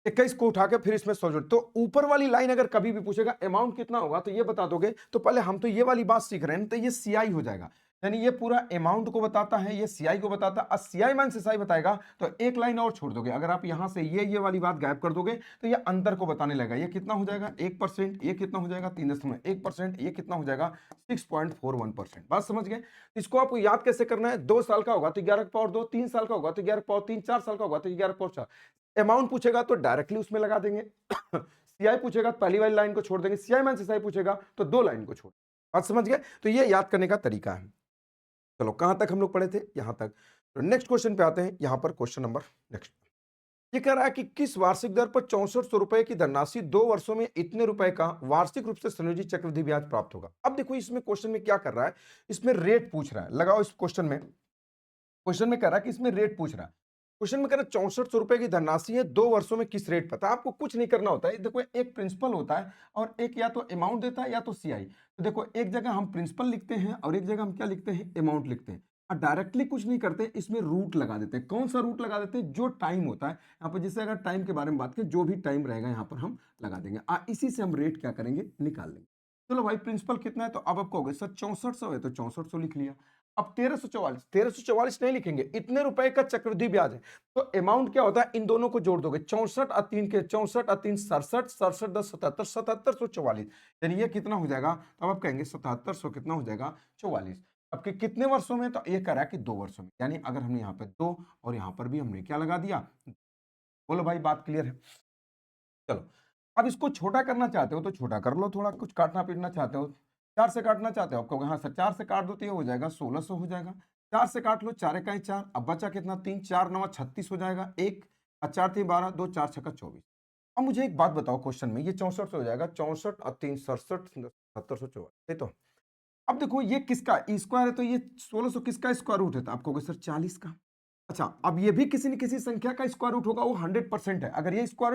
21 को उठा के फिर इसमें सौ जोड़, तो ऊपर वाली लाइन अगर कभी भी पूछेगा अमाउंट कितना होगा तो ये बता दोगे, तो पहले हम तो ये वाली बात सीख रहे हैं, तो ये सीआई हो जाएगा, यानी ये पूरा अमाउंट को बताता है, ये सीआई को बताता है, सीआई माइनस एसआई बताएगा, तो एक लाइन और छोड़ दोगे, अगर आप यहां से ये वाली बात गायब कर दोगे तो ये अंतर को बताने लगेगा, ये कितना हो जाएगा 1%, ये कितना हो जाएगा 3.1%, ये कितना हो जाएगा 6.41%। बात समझ गए। इसको आपको याद कैसे करना है, 2 साल का होगा तो 11 पावर 2, 3 साल का होगा तो 11 पावर 3, 4 साल का होगा तो 11 पावर 4। अमाउंट पूछेगा तो डायरेक्टली उसमें लगा देंगे, सीआई पूछेगा तो पहली वाली लाइन को छोड़ देंगे, सीआई माइनस एसआई पूछेगा तो 2 लाइन को छोड़। बात समझ गए, तो ये याद करने का तरीका है। चलो कहां तक हम लोग पढ़े थे, यहां तक। तो नेक्स्ट क्वेश्चन पे आते हैं, यहां पर क्वेश्चन नंबर नेक्स्ट। ये कह रहा है कि किस वार्षिक दर पर 6400 रुपए की धनराशि 2 वर्षों में इतने रुपए का वार्षिक रूप से संयोजित चक्रवृद्धि ब्याज प्राप्त होगा। अब देखो इसमें क्वेश्चन में क्या कर रहा है, इसमें रेट पूछ रहा है, लगाओ इस क्वेश्चन में, क्वेश्चन में कह रहा है कि इसमें रेट पूछ रहा है, क्वेश्चन में कह रहा है 6400 रुपए की धनराशि है 2 वर्षों में किस रेट पर, था आपको कुछ नहीं करना होता है। देखो एक प्रिंसिपल होता है और एक या तो अमाउंट देता है या तो सीआई। तो देखो एक जगह हम प्रिंसिपल लिखते हैं और एक जगह हम क्या लिखते हैं अमाउंट लिखते हैं, और डायरेक्टली कुछ नहीं करते, इसमें रूट लगा देते हैं। कौन सा रूट लगा देते हैं, जो टाइम होता है यहाँ पर, जैसे अगर टाइम के बारे में बात करें, जो भी टाइम रहेगा यहाँ पर हम लगा देंगे, इसी से हम रेट क्या करेंगे निकाल लेंगे। चलो भाई प्रिंसिपल कितना है, तो अब आप कहोगे सर 6400 है, तो 6400 लिख लिया। अब 1344 नहीं लिखेंगे, इतने रुपए का चक्रवृद्धि ब्याज है। तो अमाउंट क्या होता है, इन दोनों को जोड़ दोगे, 64 और 3 के 64 और 3 67, 67 10 77, 7744, यानी ये कितना हो जाएगा, तो अब आप कहेंगे 7700 कितना हो जाएगा 44। अब कि कितने वर्षों में, तो ये कह रहा है कि 2 वर्षों में, यानी अगर हमने यहाँ पे 2 और यहाँ पर भी हमने क्या लगा दिया। बोलो भाई बात क्लियर है। चलो अब इसको छोटा करना चाहते हो तो छोटा कर लो, थोड़ा कुछ काटना पीटना चाहते हो, 4 से काटना चाहते हो, आप कहोगे हाँ सर 4 से काट दो तो ये हो जाएगा 1600 हो जाएगा। 4 से काट लो, 4 इकाई 4, अब बचा कितना 3, 4 9 36 हो जाएगा, 1 और 4 3 12, 2 4 6 24। अब मुझे एक बात बताओ, क्वेश्चन में ये 64 से हो जाएगा, 64 और 3 67, 7744, तो अब देखो ये किसका स्क्वायर है, तो ये 1600 किसका स्क्वायर रूट है, तो आप कहोगे सर 40 का। अच्छा अब ये भी किसी न किसी संख्या का स्क्वायर रूट होगा, वो 100% है, अगर ये स्क्वायर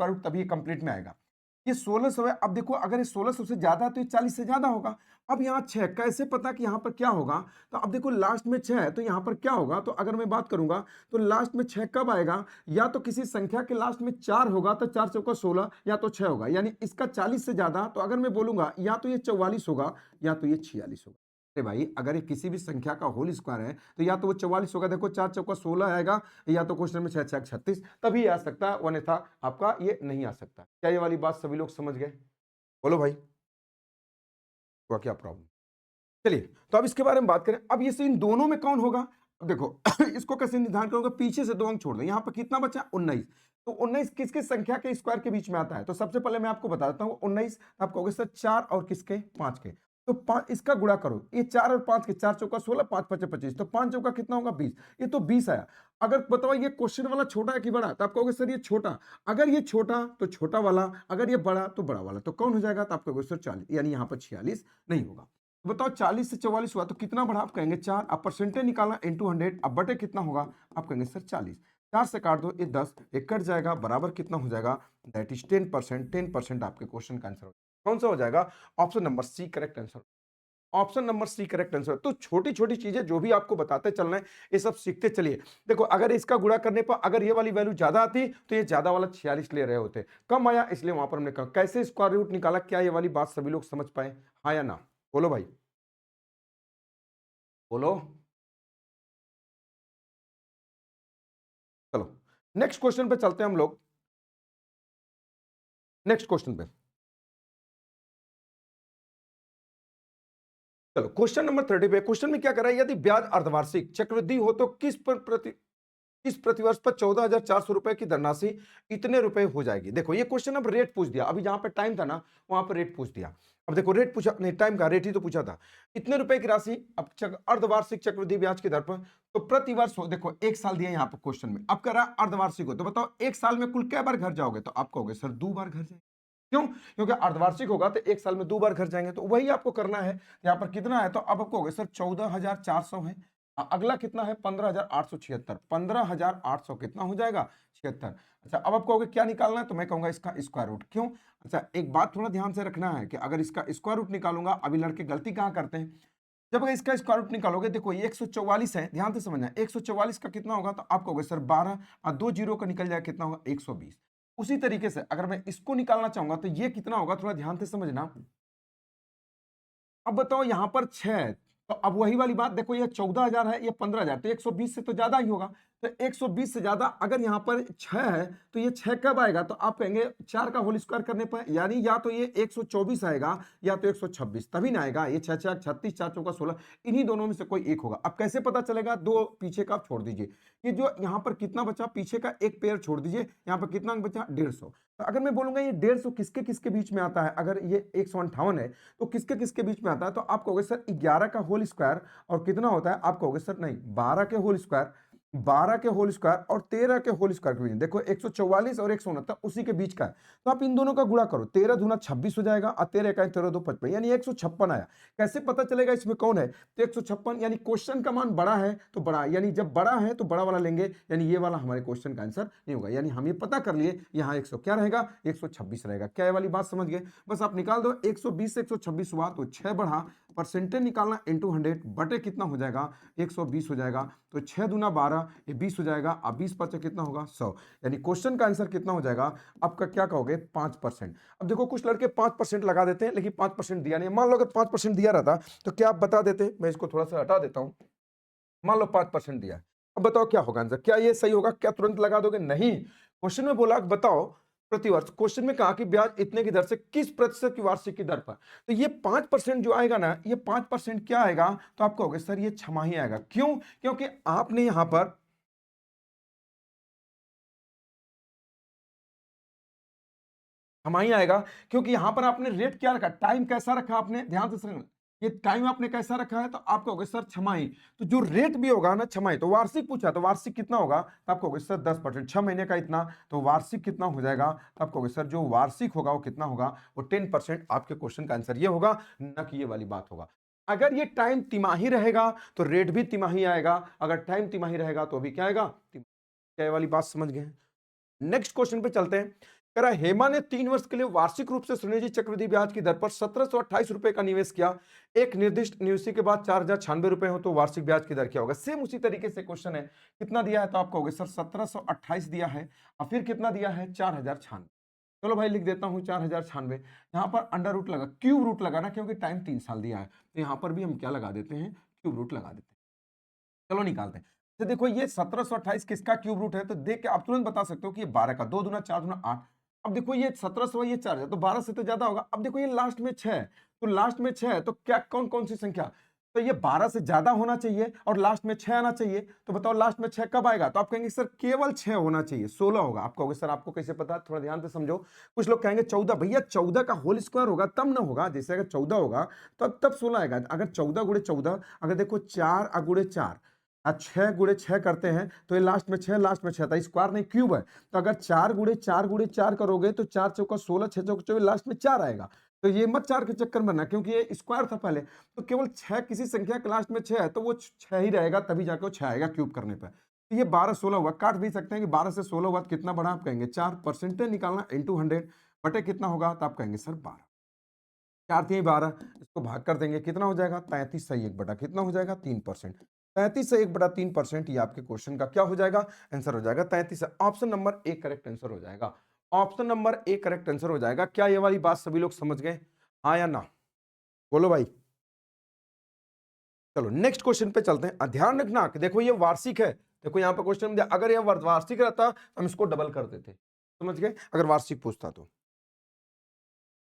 रूट तभी कंप्लीट में आएगा। ये 1600 है, अब देखो अगर ये 1600 से ज्यादा है तो ये 40 से ज्यादा होगा। अब यहाँ 6 कैसे पता कि यहाँ पर क्या होगा, तो अब देखो लास्ट में 6 है तो यहाँ पर क्या होगा, तो अगर मैं बात करूंगा तो लास्ट में 6 कब आएगा, या तो किसी संख्या के लास्ट में 4 होगा तो 4 चौका 16, या तो 6 होगा, यानी इसका 40 से ज्यादा, तो अगर मैं बोलूंगा या तो ये 44 होगा या तो ये 46 होगा। अरे भाई अगर ये किसी भी संख्या का होल स्क्वायर है तो या तो वो 44 होगा, देखो 4 चौका 16 आएगा, या तो क्वेश्चन में 6 6 36 तभी आ सकता है, अन्यथा आपका ये नहीं आ सकता। क्या ये वाली बात सभी लोग समझ गए? बोलो भाई, हुआ क्या प्रॉब्लम? चलिए तो अब इसके बारे में बात करें, अब ये इन दोनों में कौन होगा। अब देखो इसको कैसे निर्धारण करोगे, पीछे से 2 अंक छोड़ दो, यहाँ पर कितना बचा 19, तो 19 किसके संख्या के स्क्वायर के बीच में आता है, तो सबसे पहले मैं आपको बता देता हूँ 19, आप कहोगे सर 4 और किसके 5 के, तो 5 इसका गुणा करो, ये 4 और 5 के, 4 चौका 16, 5 5 25, तो 5 चौका कितना होगा 20, ये तो 20 आया। अगर बताओ ये क्वेश्चन वाला छोटा है कि बड़ा, तो आप कहोगे सर ये छोटा, अगर ये छोटा तो छोटा वाला, अगर ये बड़ा तो बड़ा वाला, तो कौन हो जाएगा, तो आप कहोगे सर 40, यानी यहाँ पर 46 नहीं होगा। बताओ 40 से 44 हुआ तो कितना बढ़ा, आप कहेंगे 4, अब परसेंटेज निकालना इनटू 100, अब बटे कितना होगा, आप कहेंगे सर 40, 4 से काट दो ये 10, ये कट जाएगा, बराबर कितना हो जाएगा, दैट इज 10%, 10% आपके क्वेश्चन का आंसर कौन सा हो जाएगा, option number C correct answer, option number C correct answer. तो छोटी छोटी चीजें जो भी आपको बताते चलना है, ये सब सीखते चलिए। देखो अगर इसका गुणा करने पर अगर ये वाली वैल्यू ज्यादा आती तो ये ज्यादा वाला 46 ले रहे होते, कम आया इसलिए वहां पर हमने कहा कैसे स्क्वायर रूट निकाला, क्या ये वाली बात सभी लोग समझ पाए, हाँ या ना, बोलो भाई बोलो। चलो नेक्स्ट क्वेश्चन पे चलते हैं हम लोग, नेक्स्ट क्वेश्चन पे। चलो क्वेश्चन नंबर 30 पे, क्वेश्चन में क्या कर रहा है, यदि ब्याज अर्धवार्षिक चक्रवृद्धि हो तो किस प्रतिवर्ष पर 14,400 रुपए की धनराशि इतने रुपए हो जाएगी। देखो ये क्वेश्चन अब रेट पूछ दिया, अभी जहां पे टाइम था ना वहां पर रेट पूछ दिया। अब देखो रेट पूछा नहीं, टाइम का रेट ही तो पूछा था, इतने रुपए की राशि अब अर्धवार्षिक चक्रवृद्धि ब्याज की दर पर, तो प्रतिवर्ष हो, देखो एक साल दिया यहाँ पर क्वेश्चन में, अब कर रहा है अर्धवार्षिक हो, तो बताओ एक साल में कुल क्या बार घर जाओगे, तो आप कहोगे सर 2 बार घर जाएंगे। क्यों? क्योंकि अर्धवार्षिक होगा तो एक साल में 2 बार घर जाएंगे, तो वही आपको करना है। यहाँ पर कितना है, तो अब आपको हो गया सर 14,400 है, अगला कितना है 15,876, 15,800 कितना हो जाएगा 76। अच्छा अब आप कहोगे क्या निकालना है, तो मैं कहूंगा इसका स्क्वायर रूट। क्यों? अच्छा एक बात थोड़ा ध्यान से रखना है कि अगर इसका स्क्वायर रूट निकालूंगा, अभी लड़के गलती कहाँ करते हैं, जब अगर इसका स्क्वायर रूट निकालोगे, देखो ये 144 है, ध्यान से समझना, 144 का कितना होगा, तो आप कहोगे सर 12 और 2 जीरो का निकल जाएगा, कितना होगा 120। उसी तरीके से अगर मैं इसको निकालना चाहूंगा तो ये कितना होगा, थोड़ा ध्यान से समझना। अब बताओ यहां पर 6 है, तो अब वही वाली बात, देखो ये 14,000 है, ये 15,000, तो 120 से तो ज्यादा ही होगा, तो 120 से ज्यादा अगर यहाँ पर 6 है तो ये 6 कब आएगा, तो आप कहेंगे 4 का होल स्क्वायर करने पर, यानी या तो ये 124 आएगा या तो 126, तभी ना आएगा, ये 6 6 36, 4 चौका 16, इन्हीं दोनों में से कोई एक होगा। अब कैसे पता चलेगा, दो पीछे का छोड़ दीजिए, ये जो यहाँ पर कितना बचा, पीछे का एक पेयर छोड़ दीजिए, यहाँ पर कितना बचा 150। तो अगर मैं बोलूंगा ये 150 किसके किसके बीच में आता है, अगर ये 158 है तो किसके किसके बीच में आता है, तो आप कहोगे सर 11 का होल स्क्वायर और कितना होता है, आप कहोगे सर नहीं 12 के होल स्क्वायर, 12 के होल स्क्वायर और 13 के होल स्क्वायर के बीच, देखो 144 और 169 उसी के बीच का है, तो आप इन दोनों का गुणा करो, 13 दूना 26 हो जाएगा और 13 इकाई 13 दो 55, यानी 156 आया। कैसे पता चलेगा इसमें कौन है, तो 156, यानी क्वेश्चन का मान बड़ा है तो बड़ा, यानी जब बड़ा है तो बड़ा वाला लेंगे, यानी ये वाला हमारे क्वेश्चन का आंसर नहीं होगा, यानी हम ये पता कर लिए यहाँ 100 क्या रहेगा 126 रहेगा। क्या ये वाली बात समझ गए, बस आप निकाल दो, 120 से 126 हुआ तो 6 बढ़ा परसेंटेज निकालना इंटू 100 बटे कितना हो जाएगा 120 हो जाएगा। तो 6 दूना 12 ये 20 हो जाएगा। अब 20 बचा कितना होगा 100। यानी क्वेश्चन का आंसर कितना हो जाएगा आपका, क्या कहोगे 5%। अब देखो कुछ लड़के 5% लगा देते हैं लेकिन 5% दिया नहीं। मान लो अगर 5% दिया रहता तो क्या आप बता देते? मैं इसको थोड़ा सा हटा देता हूं। मान लो 5% दिया है, अब बताओ क्या होगा आंसर? क्या ये सही होगा? क्या तुरंत लगा दोगे? नहीं। क्वेश्चन में बोला बताओ प्रतिवर्ष, क्वेश्चन में कहा कि ब्याज इतने की दर से किस प्रतिशत की वार्षिक की दर पर। तो ये 5% जो आएगा ना, ये 5% क्या आएगा? तो आप कहोगे सर ये छमाही आएगा। क्यों? क्योंकि आपने यहां पर छमाही आएगा, क्योंकि यहां पर आपने रेट क्या रखा, टाइम कैसा रखा आपने, ध्यान से सुनना। ये टाइम आपने कैसा रखा है, तो आप कहोगे सर छमाही। तो जो रेट भी होगा ना छमाही, तो वार्षिक पूछा तो वार्षिक कितना होगा, तो आप कहोगे सर 10%। 6 महीने का इतना, तो वार्षिक कितना हो जाएगा, तो आप कहोगे सर जो वार्षिक होगा वो कितना होगा, वो 10%। आपके क्वेश्चन का आंसर ये होगा, न कि ये वाली बात होगा। अगर ये टाइम तिमाही रहेगा तो रेट भी तिमाही आएगा, अगर टाइम तिमाही रहेगा तो भी क्या आएगा, क्या ये वाली बात समझ गए? नेक्स्ट क्वेश्चन पे चलते हैं। कह रहा है हेमा ने 3 वर्ष के लिए वार्षिक रूप से सुनिधि चक्रवृद्धि ब्याज की दर पर 1728 रुपए का निवेश किया। एक निर्दिष्ट निवेश के बाद 4096 रुपए हो तो वार्षिक ब्याज की दर क्या होगा? सेम उसी तरीके से क्वेश्चन है। कितना दिया है, तो आप कहोगे सर 1728 दिया है और फिर कितना दिया है 4096। चलो भाई लिख देता हूं 4096। यहां पर अंडर रूट लगा, क्यूब रूट लगाना, क्योंकि टाइम 3 साल दिया है, तो यहां पर भी हम क्या लगा देते हैं, क्यूब रूट लगा देते हैं। चलो निकालते हैं। तो देखो ये 1728 किसका क्यूब रूट है, तो देख के आप तुरंत बता सकते हो कि ये 12 का, 2 दूना 4 दूना 8। अब देखो ये 1700 ये 4000, तो 12 से तो ज्यादा होगा। अब देखो ये लास्ट में 6 है, तो लास्ट में 6 है तो क्या कौन कौन सी संख्या, तो ये 12 से ज्यादा होना चाहिए और लास्ट में 6 आना चाहिए। तो बताओ लास्ट में 6 कब आएगा, तो आप कहेंगे सर केवल 6 होना चाहिए, 16 होगा। आप कहोगे सर आपको कैसे पता, थोड़ा ध्यान से समझो। कुछ लोग कहेंगे 14, भैया 14 का होल स्क्वायर होगा तब ना होगा, जैसे अगर 14 होगा तब 16 आएगा। अगर 14 गुणे 14, अगर देखो 4 गुणे 4 6 गुणे 6 करते हैं तो ये लास्ट में 6, लास्ट में 6 था, स्क्वायर नहीं क्यूब है। तो अगर 4 गुणे 4 गुणे 4 करोगे तो 4 चौका 16, 6 चौका 24, लास्ट में 4 आएगा। तो ये मत 4 के चक्कर में बनना, क्योंकि ये स्क्वायर था पहले। तो केवल 6 किसी संख्या के लास्ट में 6 है तो वो 6 ही रहेगा, तभी जाकर वो 6 आएगा क्यूब करने पर। तो ये 12 16 हुआ, काट भी सकते हैं कि 12 से 16 हुआ तो कितना बढ़ा, आप कहेंगे 4। परसेंटेज निकालना इंटू 100 बटे कितना होगा, तो आप कहेंगे सर 12। 4 3 12, इसको भाग कर देंगे कितना हो जाएगा 33 सही 1 बटा कितना हो जाएगा 3%। 33 से 1 बटा 3%, ये आपके क्वेश्चन का क्या हो जाएगा, आंसर हो जाएगा 33। Option number A correct answer हो जाएगा। Option number A correct answer हो जाएगा। क्या ये वाली बात सभी लोग समझ गए, हाँ या ना? बोलो भाई। चलो नेक्स्ट क्वेश्चन पे चलते हैं। ध्यान रखना कि देखो ये वार्षिक है, देखो यहाँ पे क्वेश्चन में दिया, अगर ये वार्षिक रहता तो हम इसको डबल कर देते, समझ गए, अगर वार्षिक पूछता तो।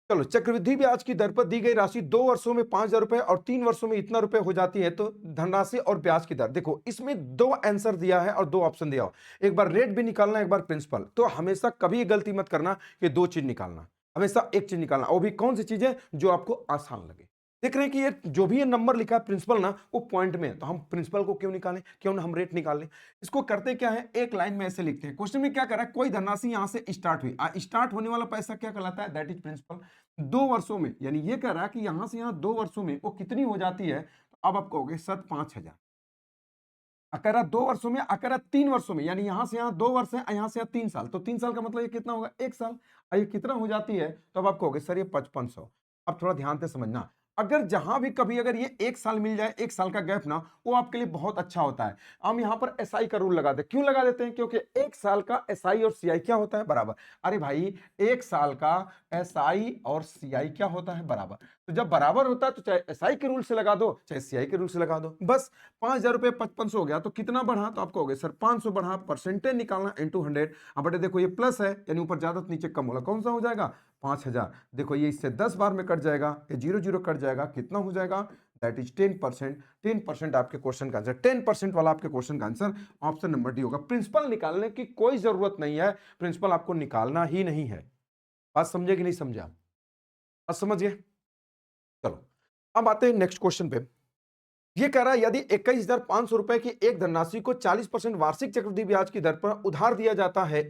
चलो चक्रवृद्धि ब्याज की दर पर दी गई राशि 2 वर्षों में 5000 रुपए और 3 वर्षों में इतना रुपए हो जाती है, तो धनराशि और ब्याज की दर। देखो इसमें 2 आंसर दिया है और 2 ऑप्शन दिया हो, एक बार रेट भी निकालना, एक बार प्रिंसिपल। तो हमेशा कभी ये गलती मत करना कि 2 चीज निकालना, हमेशा एक चीज निकालना, वो भी कौन सी चीज है जो आपको आसान लगे। देख रहे हैं कि ये जो भी ये नंबर लिखा है प्रिंसिपल ना, वो पॉइंट में है, तो हम प्रिंसिपल को क्यों निकालें, क्यों ना हम रेट निकाल लें। इसको करते क्या है, एक लाइन में ऐसे लिखते हैं। क्वेश्चन में क्या कर रहा है, कोई धनराशि यहां से स्टार्ट हुई, स्टार्ट होने वाला पैसा क्या कहलाता है, दैट इज प्रिंसिपल। 2 वर्षों में, यानी ये कह रहा है कि यहां से यहां 2 वर्षों में वो कितनी हो जाती है, तो अब आप कहोगे सर 5000। अकरा 2 वर्षों में, अकरा 3 वर्षों में, यानी यहां से यहां 2 वर्ष है, यहां से यहां 3 साल, तो 3 साल का मतलब ये कितना होगा 1 साल। ये कितना हो जाती है, तो अब आप कहोगे सर ये 5500। अब थोड़ा ध्यान से समझना, अगर जहां भी कभी अगर ये 1 साल मिल जाए, 1 साल का गैप ना, वो आपके लिए बहुत अच्छा होता है। हम यहां पर एसआई का रूल लगा दे, क्यों लगा देते हैं, क्योंकि 1 साल का एसआई और सीआई क्या होता है, बराबर। अरे भाई 1 साल का एसआई और सीआई क्या होता है, बराबर। तो जब बराबर होता है तो चाहे एसआई के रूल से लगा दो चाहे सीआई के रूल से लगा दो, बस 5000 रुपए 5500 हो गया, तो कितना बढ़ा, तो आप कहोगे सर 500 बढ़ा। परसेंटेज निकालना इंटू 100। अब बेटे देखो ये प्लस है, यानी ऊपर ज्यादा तो नीचे कम होगा, कौन सा हो जाएगा 5000। देखो ये इससे 10 बार में कट जाएगा, ये 0 0 कट जाएगा, कितना हो जाएगा, दैट इज 10%। 10% आपके क्वेश्चन का आंसर, 10% वाला आपके क्वेश्चन का आंसर ऑप्शन नंबर डी होगा। प्रिंसिपल निकालने की कोई जरूरत नहीं है, प्रिंसिपल आपको निकालना ही नहीं है। बात समझे कि नहीं समझा, बात समझ गए। चलो अब आते हैं नेक्स्ट क्वेश्चन पे। ये कह रहा है यदि 21,500 रुपए की एक धनराशि को 40% वार्षिक चक्रवृद्धि ब्याज की दर पर उधार दिया जाता है,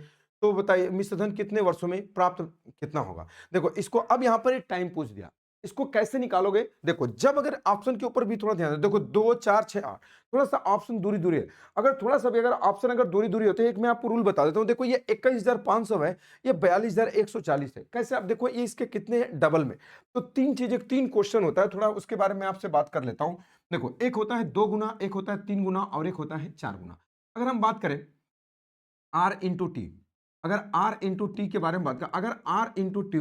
तो बताइए मिश्र धन कितने वर्षों में प्राप्त कितना होगा। देखो इसको अब यहां पर एक टाइम पूछ दिया, इसको कैसे निकालोगे? देखो, जब अगर ऑप्शन के ऊपर भी थोड़ा ध्यान दो, देखो 2, 4, 6, 8, थोड़ा-सा ऑप्शन दूरी-दूरी है। अगर थोड़ा-सा भी अगर ऑप्शन अगर दूरी-दूरी होते हैं, एक मैं आपको रूल बता देता हूँ। देखो ये 21,500 है, ये 42,140 है। कैसे? अब देखो ये इसके कितने हैं? डबल में। तो 3 चीज़ें 3 क्वेश्चन होता है, थोड़ा उसके बारे में आपसे बात कर लेता हूँ। देखो, एक होता है 2 गुना, एक होता है 3 गुना और एक होता है 4 गुना। अगर हम बात करें R इंटू टी, अगर R इंटू टी के बारे में बात करें, अगर R इंटू टी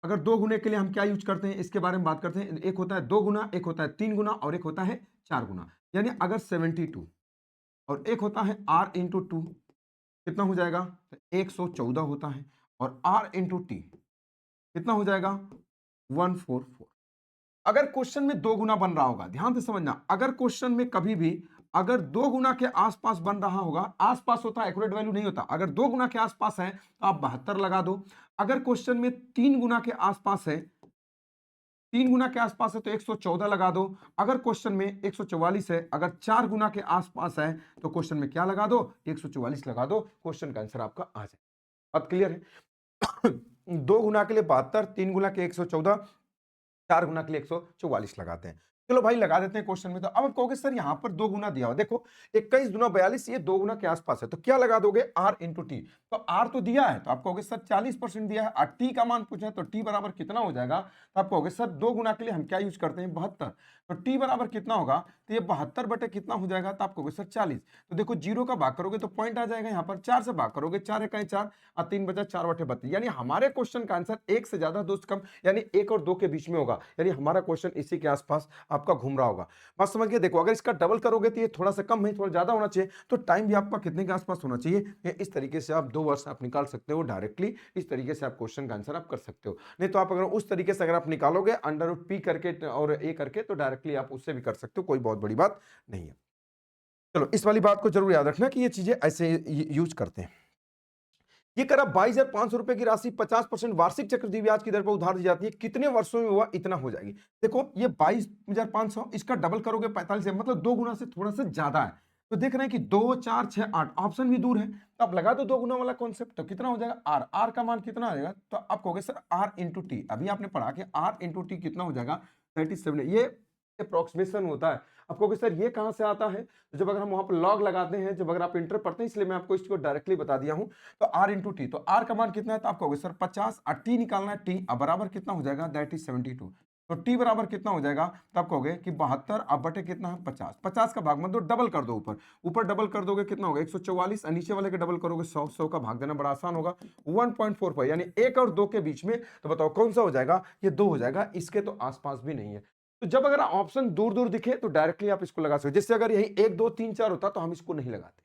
अगर 2 गुने के लिए हम क्या यूज करते हैं, इसके बारे में बात करते हैं। एक होता है 2 गुना, एक होता है 3 गुना और एक होता है 4 गुना। यानी अगर 72 और एक होता है R इंटू टू, कितना हो जाएगा? तो 114 होता है। और R इंटू टी कितना हो जाएगा? 144। अगर क्वेश्चन में 2 गुना बन रहा होगा, ध्यान से समझना, अगर क्वेश्चन में कभी भी अगर 2 गुना के आसपास बन रहा होगा, आसपास होता है, एक्यूरेट वैल्यू नहीं होता। अगर 2 गुना के आसपास है तो आप 72 लगा दो। अगर क्वेश्चन में 3 गुना के आसपास है, 3 गुना के आसपास है तो 114 लगा दो। अगर क्वेश्चन में 144 है, अगर 4 गुना के आसपास है तो क्वेश्चन में क्या लगा दो? 144 लगा दो। क्वेश्चन का आंसर आपका आ जाए। अब क्लियर है? 2 गुना के लिए 72, 3 गुना के 114, 4 गुना के लिए 144 लगाते हैं। चलो भाई लगा देते हैं क्वेश्चन में। तो अब आप कहोगे सर यहाँ पर 2 गुना दिया हुआ, देखो 21 दुना 42, ये 2 गुना के आसपास है, तो क्या लगा दोगे? R into T. तो R तो दिया है, तो आप कहोगे सर 40% दिया है, और टी का मान पूछा है, तो टी बराबर कितना हो जाएगा? तो आप कहोगे सर 2 गुना के लिए हम क्या यूज करते हैं? 72। तो टी बराबर कितना होगा? तो ये 72 बटे कितना हो जाएगा? तो आप कहोगे सर 40। तो देखो, 0 का भाग करोगे तो पॉइंट आ जाएगा, यहाँ पर 4 से भाग करोगे, 4 है कहीं 4 और 3 बचा 4 बटे 32। यानी हमारे क्वेश्चन का आंसर 1 से ज्यादा, 2 से कम, यानी 1 और 2 के बीच में होगा। यानी हमारा क्वेश्चन इसी के आसपास आपका घूम रहा होगा। बात समझ गए? देखो, अगर इसका डबल करोगे तो ये थोड़ा सा कम है, थोड़ा ज्यादा होना चाहिए, तो टाइम भी आपका कितने के आसपास होना चाहिए? ये इस तरीके से आप 2 वर्ष आप निकाल सकते हो डायरेक्टली। इस तरीके से आप क्वेश्चन का आंसर आप कर सकते हो। नहीं तो आप अगर उस तरीके से अगर आप निकालोगे अंडर रूट पी करके और ए करके, तो डायरेक्टली आप उससे भी कर सकते हो, कोई बहुत बड़ी बात नहीं है। चलो, इस वाली बात को जरूर याद रखना कि ये चीजें ऐसे यूज करते हैं। ये करा 22,500 रुपए की राशि 50% वार्षिक चक्रवृद्धि ब्याज की दर पर उधार दी जाती है, कितने वर्षों में हुआ? इतना हो जाएगी। देखो, ये 22,500, इसका डबल करोगे 45 से, मतलब 2 गुना से थोड़ा सा ज्यादा है। तो देख रहे हैं कि 2, 4, 6, 8 ऑप्शन भी दूर है, तो आप लगा दो 2 गुना वाला कॉन्सेप्ट, तो कितना हो जाएगा? आर। आर का मान कितना आ जाएगा? तो आप कहोगे सर आर इंटू टी, अभी आपने पढ़ा कि आर इंटू टी कितना हो जाएगा? 37। ये अप्रोक्सीमेशन होता है। आप कहोगे सर ये कहां से आता है? तो जब अगर हम वहां पर लॉग लगाते हैं, जब अगर आप इंटर पढ़ते हैं, इसलिए मैं आपको इसको डायरेक्टली बता दिया हूं। तो R इंटू टी, तो R का मान कितना है? तो आप कहोगे सर 50, और टी निकालना है, टी अब बराबर कितना हो जाएगा? That is 72। तो टी बराबर कितना हो जाएगा? तो आप कहोगे कि 72 अब बटे कितना है? 50। 50 का भाग मत दो, डबल कर दो ऊपर। ऊपर डबल कर दोगे कितना होगा? 144, और नीचे वाले के डबल करोगे 100। 100 का भाग देना बड़ा आसान होगा, 1.45, यानी 1 और 2 के बीच में। तो बताओ कौन सा हो जाएगा? ये 2 हो जाएगा, इसके तो आसपास भी नहीं है। तो जब अगर ऑप्शन दूर दूर दिखे तो डायरेक्टली आप इसको लगा सकते हो। जैसे अगर यही 1, 2, 3, 4 होता तो हम इसको नहीं लगाते।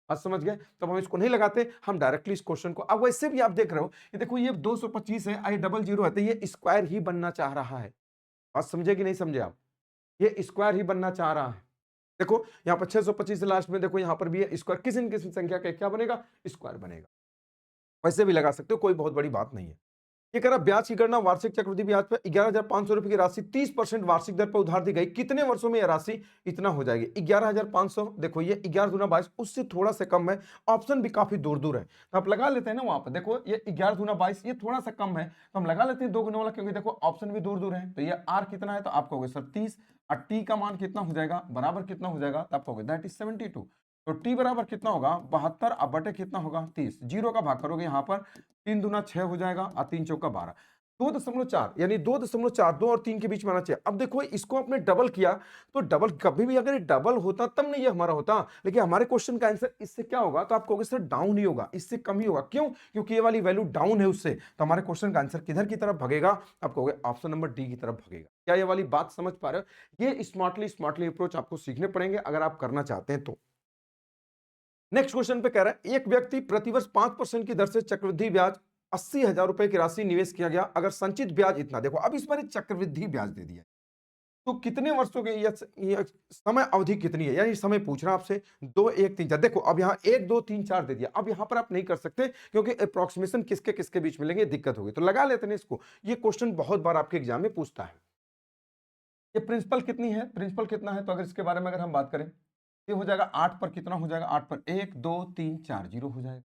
आज समझ गए? तब हम इसको नहीं लगाते, हम डायरेक्टली इस क्वेश्चन को। अब वैसे भी आप देख रहे हो कि देखो ये 225 है, आई डबल जीरो है, तो ये स्क्वायर ही बनना चाह रहा है। बात समझे कि नहीं समझे आप? ये स्क्वायर ही बनना चाह रहा है। देखो यहाँ पर 625 से लास्ट में, देखो यहाँ पर भी है स्क्वायर, किसी न किसी संख्या का क्या बनेगा? स्क्वायर बनेगा। वैसे भी लगा सकते हो, कोई बहुत बड़ी बात नहीं है। ये कह रहा ब्याज की गणना वार्षिक चक्रवृद्धि ब्याज पर 11,500 रुपए की राशि 30% वार्षिक दर पर उधार दी गई, कितने वर्षों में यह राशि इतना हो जाएगी? 11,500, देखो ये 11 दूना 22, उससे थोड़ा सा कम है, ऑप्शन भी काफी दूर दूर है, तो आप लगा लेते हैं ना वहां पर। देखो ये 11 दूना 22, ये थोड़ा सा कम है, तो हम लगा लेते हैं 2 गुना वाला, क्योंकि देखो ऑप्शन भी दूर दूर है। तो ये आर कितना है? तो आप कहोगे सर 30, और टी का मान कितना हो जाएगा? बराबर कितना हो जाएगा? तो आप कहोगे दैट इज 72। तो टी बराबर कितना होगा? 72, अब बटे कितना होगा? 30। 0 का भाग करोगे यहाँ पर, 3 दूना 6 हो जाएगा, और 3 चौका 12। 2.4, यानी 2.4, 2 और 3 के बीच में आना चाहिए। अब देखो इसको आपने डबल किया, तो डबल कभी भी अगर डबल होता तब नहीं ये हमारा होता, लेकिन हमारे क्वेश्चन का आंसर इससे क्या होगा? तो आप कहोगे सर डाउन ही होगा, इससे कम ही होगा। क्यों? क्योंकि ये वाली वैल्यू डाउन है उससे, तो हमारे क्वेश्चन का आंसर किधर की तरफ भगेगा? आप कहोगे ऑप्शन नंबर डी की तरफ भगेगा। क्या ये वाली बात समझ पा रहे हो? ये स्मार्टली अप्रोच आपको सीखने पड़ेंगे अगर आप करना चाहते हैं तो। नेक्स्ट क्वेश्चन पे कह रहा है एक व्यक्ति प्रतिवर्ष 5% की दर से चक्रवृद्धि ब्याज 80,000 रुपए की राशि निवेश किया गया, अगर संचित ब्याज इतना, देखो अब इस बार चक्रवृद्धि ब्याज दे दिया, तो कितने वर्षों के ये समय अवधि कितनी है? यानी समय पूछ रहा आपसे 2, 1, 3, 4। देखो अब यहाँ 1, 2, 3, 4 दे दिया, अब यहाँ पर आप नहीं कर सकते क्योंकि अप्रोक्सीमेशन किसके किसके बीच मिलेंगे, दिक्कत होगी। तो लगा लेते हैं इसको, ये क्वेश्चन बहुत बार आपके एग्जाम में पूछता है। ये प्रिंसिपल कितनी है? प्रिंसिपल कितना है? तो अगर इसके बारे में अगर हम बात करें, ये हो जाएगा 8 पर, कितना हो जाएगा? 8 पर 1, 2, 3, 4, 0 हो जाएगा।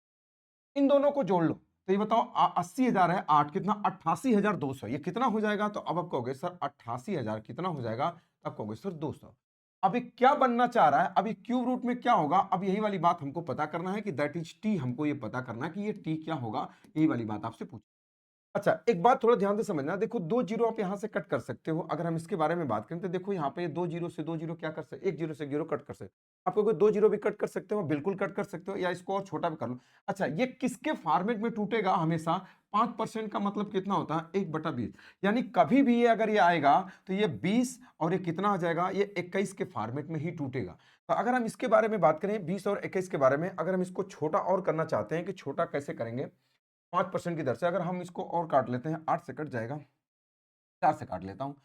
इन दोनों को जोड़ लो, तो ये बताओ 80,000 है 8 कितना 88,200 ये कितना हो जाएगा? तो अब आप कहोगे सर 88,000 कितना हो जाएगा? अब कहोगे सर 200। अब ये क्या बनना चाह रहा है? अब ये क्यूब रूट में क्या होगा? अब यही वाली बात हमको पता करना है कि दैट इज टी, हमको ये पता करना है कि ये टी क्या होगा, यही वाली बात आपसे पूछ। अच्छा, एक बात थोड़ा ध्यान से समझना, देखो 2 जीरो आप यहाँ से कट कर सकते हो। अगर हम इसके बारे में बात करें तो देखो यहाँ पे 2 जीरो से 2 जीरो क्या कर सकते, 1 जीरो से 1 जीरो कट कर सकते हो। आप कहोगे 2 जीरो भी कट कर सकते हो, बिल्कुल कट कर सकते हो, या इसको और छोटा भी कर लो। अच्छा, ये किसके फॉर्मेट में टूटेगा हमेशा? 5% का मतलब कितना होता है? 1/20। यानी कभी भी ये अगर ये आएगा तो ये 20 और ये कितना आ जाएगा? ये 21 के फॉर्मेट में ही टूटेगा। तो अगर हम इसके बारे में बात करें 20 और 21 के बारे में, अगर हम इसको छोटा और करना चाहते हैं कि छोटा कैसे करेंगे? 5% की दर से अगर हम इसको और काट लेते हैं, 8 से कट जाएगा, 4 से काट लेता हूँ,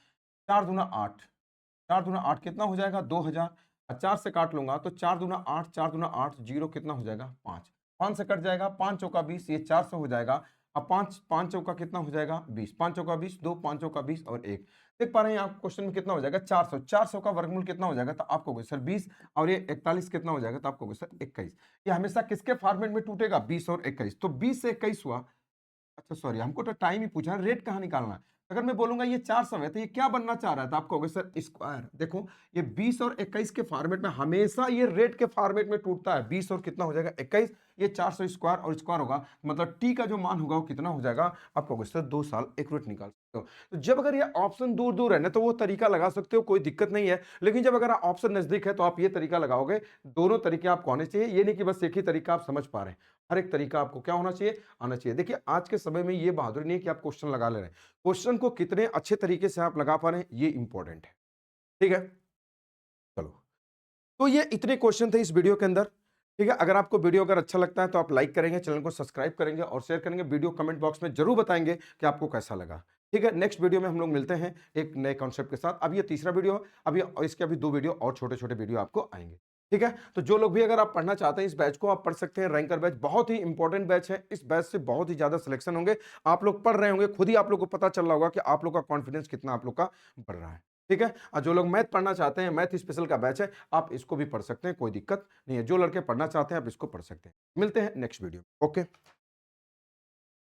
4 दूना 8, 4 दूना 8 कितना हो जाएगा? 2000। 4 से काट लूंगा तो 4 दूना 8, 4 दूना 8, जीरो कितना हो जाएगा? 5। 5 से कट जाएगा, 5 चौका 20, ये 4 से हो जाएगा। अब 5 5 चौका कितना हो जाएगा? 20। 5 चौका 20, 2 5 चौका 20 और 1। देख पा रहे हैं आप क्वेश्चन में कितना हो जाएगा? 400। 400 का वर्गमूल कितना हो जाएगा? तो आप कहोगे सर 20, और ये 41 कितना हो जाएगा? तो आप कहोगे सर 21। ये हमेशा किसके फॉर्मेट में टूटेगा? 20 और 21। तो 20 से 21 हुआ। अच्छा सॉरी, हमको तो टाइम ही पूछा, रेट कहाँ निकालना है? अगर मैं बोलूंगा ये 400 है तो ये क्या बनना चाह रहा था? आप कहोगे सर स्क्वायर। देखो ये 20 और 21 के फॉर्मेट में हमेशा ये रेट के फॉर्मेट में टूटता है। 20 और कितना हो जाएगा? 21। ये 400 स्क्वायर और स्क्वायर होगा, मतलब टी का जो मान होगा वो कितना हो जाएगा? आप कहोगे सर 2 साल एक्यूरेट निकाल सकते हो। तो जब अगर ये ऑप्शन दूर दूर है ना तो वो तरीका लगा सकते हो, कोई दिक्कत नहीं है। लेकिन जब अगर ऑप्शन नजदीक है तो आप ये तरीका लगाओगे। दोनों तरीके आपको आने चाहिए, ये नहीं कि बस एक ही तरीका आप समझ पा रहे हैं। हर एक तरीका आपको क्या होना चाहिए? आना चाहिए। देखिए आज के समय में ये बहादुरी नहीं है कि आप क्वेश्चन लगा ले रहे हैं, क्वेश्चन को कितने अच्छे तरीके से आप लगा पा रहे हैं ये इंपॉर्टेंट है। ठीक है, चलो, तो ये इतने क्वेश्चन थे इस वीडियो के अंदर। ठीक है, अगर आपको वीडियो अगर अच्छा लगता है तो आप लाइक करेंगे, चैनल को सब्सक्राइब करेंगे और शेयर करेंगे। वीडियो कमेंट बॉक्स में जरूर बताएंगे कि आपको कैसा लगा। ठीक है, नेक्स्ट वीडियो में हम लोग मिलते हैं एक नए कॉन्सेप्ट के साथ। अब ये तीसरा वीडियो है, अभी इसके अभी 2 वीडियो और छोटे छोटे वीडियो आपको आएंगे। ठीक है, तो जो लोग भी अगर आप पढ़ना चाहते हैं इस बैच को, आप पढ़ सकते हैं। रैंकर बैच बहुत ही इंपॉर्टेंट बैच है, इस बैच से बहुत ही ज्यादा सिलेक्शन होंगे। आप लोग पढ़ रहे होंगे, खुद ही आप लोग को पता चल रहा होगा कि आप लोग का कॉन्फिडेंस कितना आप लोग का बढ़ रहा है। ठीक है, और जो लोग मैथ पढ़ना चाहते हैं, मैथ स्पेशल का बैच है, आप इसको भी पढ़ सकते हैं, कोई दिक्कत नहीं है। जो लड़के पढ़ना चाहते हैं आप इसको पढ़ सकते हैं। मिलते हैं नेक्स्ट वीडियो। ओके।